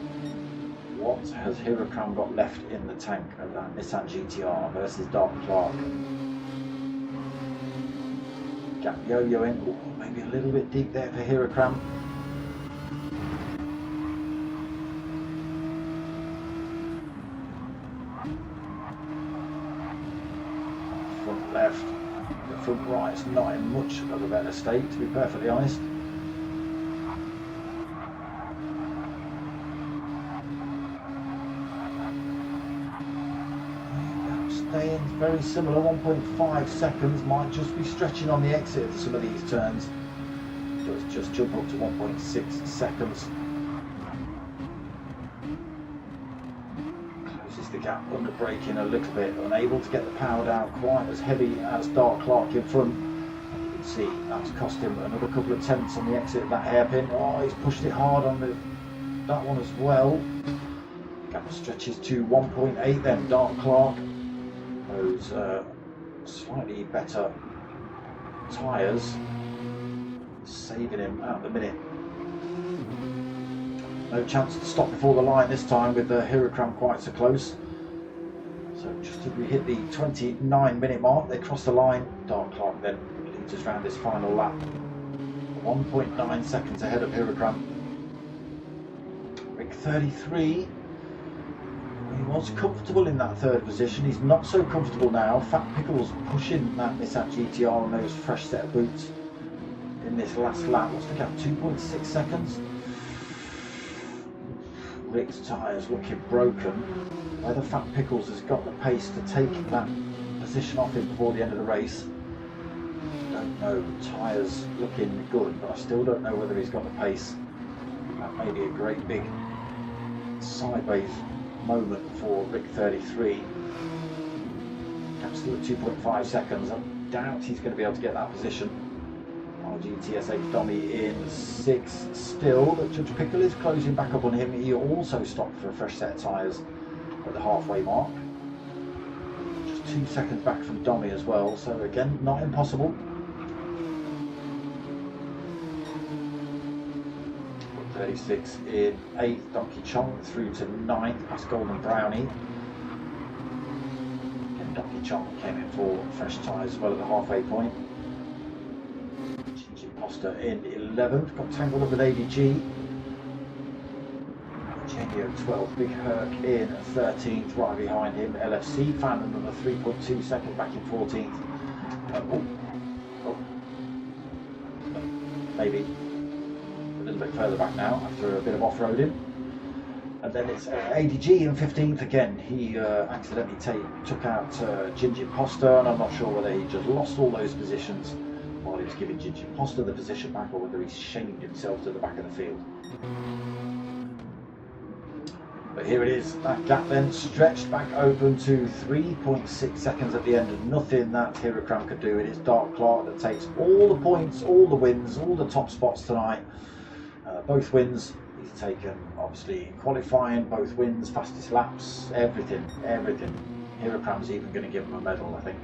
What has Hierocram got left in the tank of that Nissan GTR versus Dark Clark? Gap yo-yoing, maybe a little bit deep there for Hierocram. Front left, the front right is not in much of a better state, to be perfectly honest. Staying very similar, 1.5 seconds, might just be stretching on the exit of some of these turns. Does just jump up to 1.6 seconds. Closes the gap under braking a little bit, unable to get the power down quite as heavy as Dark Clark in front. You can see that's cost him another couple of tenths on the exit of that hairpin. Oh, he's pushed it hard on that one as well. Gap stretches to 1.8 then. Dark Clark, those slightly better tyres saving him at the minute. No chance to stop before the line this time with the Hierocram quite so close. So just as we hit the 29-minute mark, they cross the line. Dark Clark then leads us round this final lap, 1.9 seconds ahead of Hierocram. Rick 33. He was comfortable in that third position. He's not so comfortable now. Fat Pickles pushing that Nissan GTR on those fresh set of boots in this last lap. What's the gap? 2.6 seconds. Rick's tyres looking broken. Whether Fat Pickles has got the pace to take that position off him before the end of the race, don't know. Tyres looking good, but I still don't know whether he's got the pace. That may be a great big sideways moment for Rick 33. Gap still at 2.5 seconds. I doubt he's going to be able to get that position. RGTSH Dommy in 6th still, but Judge Pickle is closing back up on him. He also stopped for a fresh set of tyres at the halfway mark. Just 2 seconds back from Dommy as well, so again, not impossible. 1:36 in 8th, Donkey Chong through to 9th, past Golden Brownie. And Donkey Chong came in for fresh tyres as well at the halfway point. Ginger Imposter in 11th, got tangled up with ADG. Genio 12th, Big Herc in 13th, right behind him. LFC found another 3.2 seconds back in 14th. Maybe a little bit further back now after a bit of off-roading. And then it's ADG in 15th again. He accidentally took out Ginger Imposter, and I'm not sure whether he just lost all those positions while he was giving Ginger Imposter the position back, or whether he shamed himself to the back of the field. But here it is, that gap then stretched back open to 3.6 seconds at the end, and nothing that Hirakram could do. It is Dark Clark that takes all the points, all the wins, all the top spots tonight. Both wins he's taken, obviously, in qualifying, both wins, fastest laps, everything. Hirakram's even going to give him a medal, I think,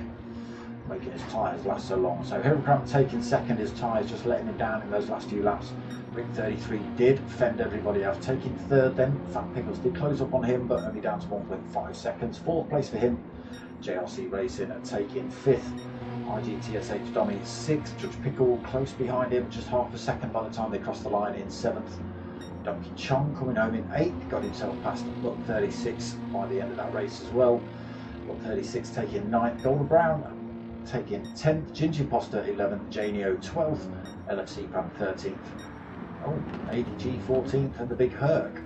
making his tyres last so long. So Hirakram taking second, his tyres just letting him down in those last few laps. Ring 33 did fend everybody else. Taking third then, Fat Pickles did close up on him, but only down to 1.5 seconds. Fourth place for him. JRC Racing taking fifth. IGTSH Dummy 6th. Judge Pickle close behind him, just half a second by the time they crossed the line in 7th. Donkey Chong coming home in 8th, got himself past Lot 36 by the end of that race as well. Lot 36 taking 9th. Golden Brown taking 10th. Ginger Imposter 11th. Janio 12th. LFC Pan 13th. Oh, ADG 14th, and the Big Herc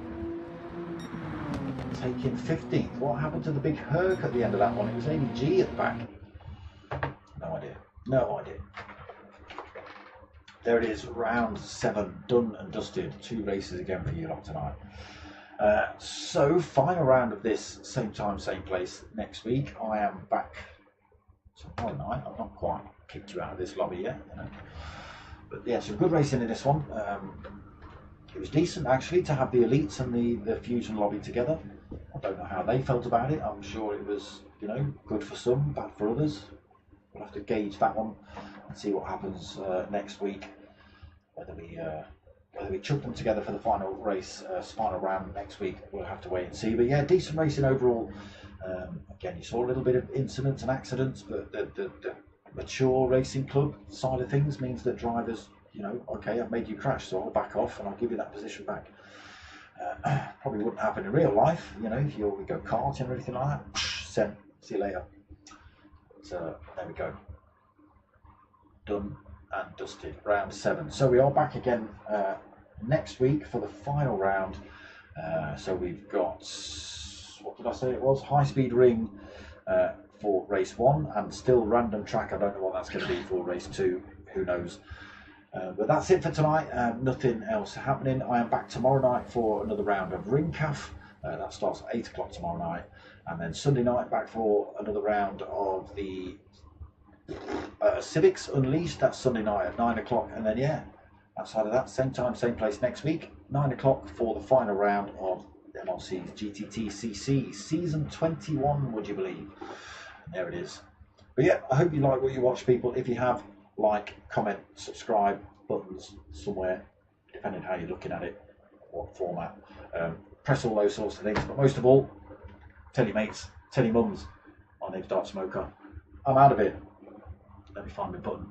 taking 15th. What happened to the Big Herc at the end of that one? It was ADG at the back. No idea. There it is, round 7, done and dusted. 2 races again for you lot tonight. So, final round of this, same time, same place next week. I am back tomorrow night. I've not quite kicked you out of this lobby yet, you know. But yeah, some good racing in this one. It was decent actually to have the elites and the Fusion lobby together. I don't know how they felt about it. I'm sure it was, you know, good for some, bad for others. We'll have to gauge that one and see what happens next week. Whether we chuck them together for the final race, final round next week, we'll have to wait and see. But yeah, decent racing overall. Again, you saw a little bit of incidents and accidents, but the mature racing club side of things means that drivers, you know, okay, I've made you crash, so I'll back off and I'll give you that position back. Probably wouldn't happen in real life, you know, if you go karting or anything like that. Send, see you later. So there we go. Done and dusted. Round 7. So we are back again next week for the final round. So we've got, what did I say it was? High speed ring for race 1, and still random track. I don't know what that's going to be for race 2. Who knows? But that's it for tonight. Nothing else happening. I am back tomorrow night for another round of Ring Calf. That starts at 8 o'clock tomorrow night. And then Sunday night back for another round of the Civics Unleashed. That's Sunday night at 9 o'clock. And then, yeah, outside of that, same time, same place next week. 9 o'clock for the final round of MRCs GTTCC Season 21, would you believe? And there it is. But yeah, I hope you like what you watch, people. If you have, like, comment, subscribe, buttons somewhere, depending on how you're looking at it, what format. Press all those sorts of things. But most of all, tell your mates, tell your mums. My name's Dark Smoker. I'm out of it. Let me find my button.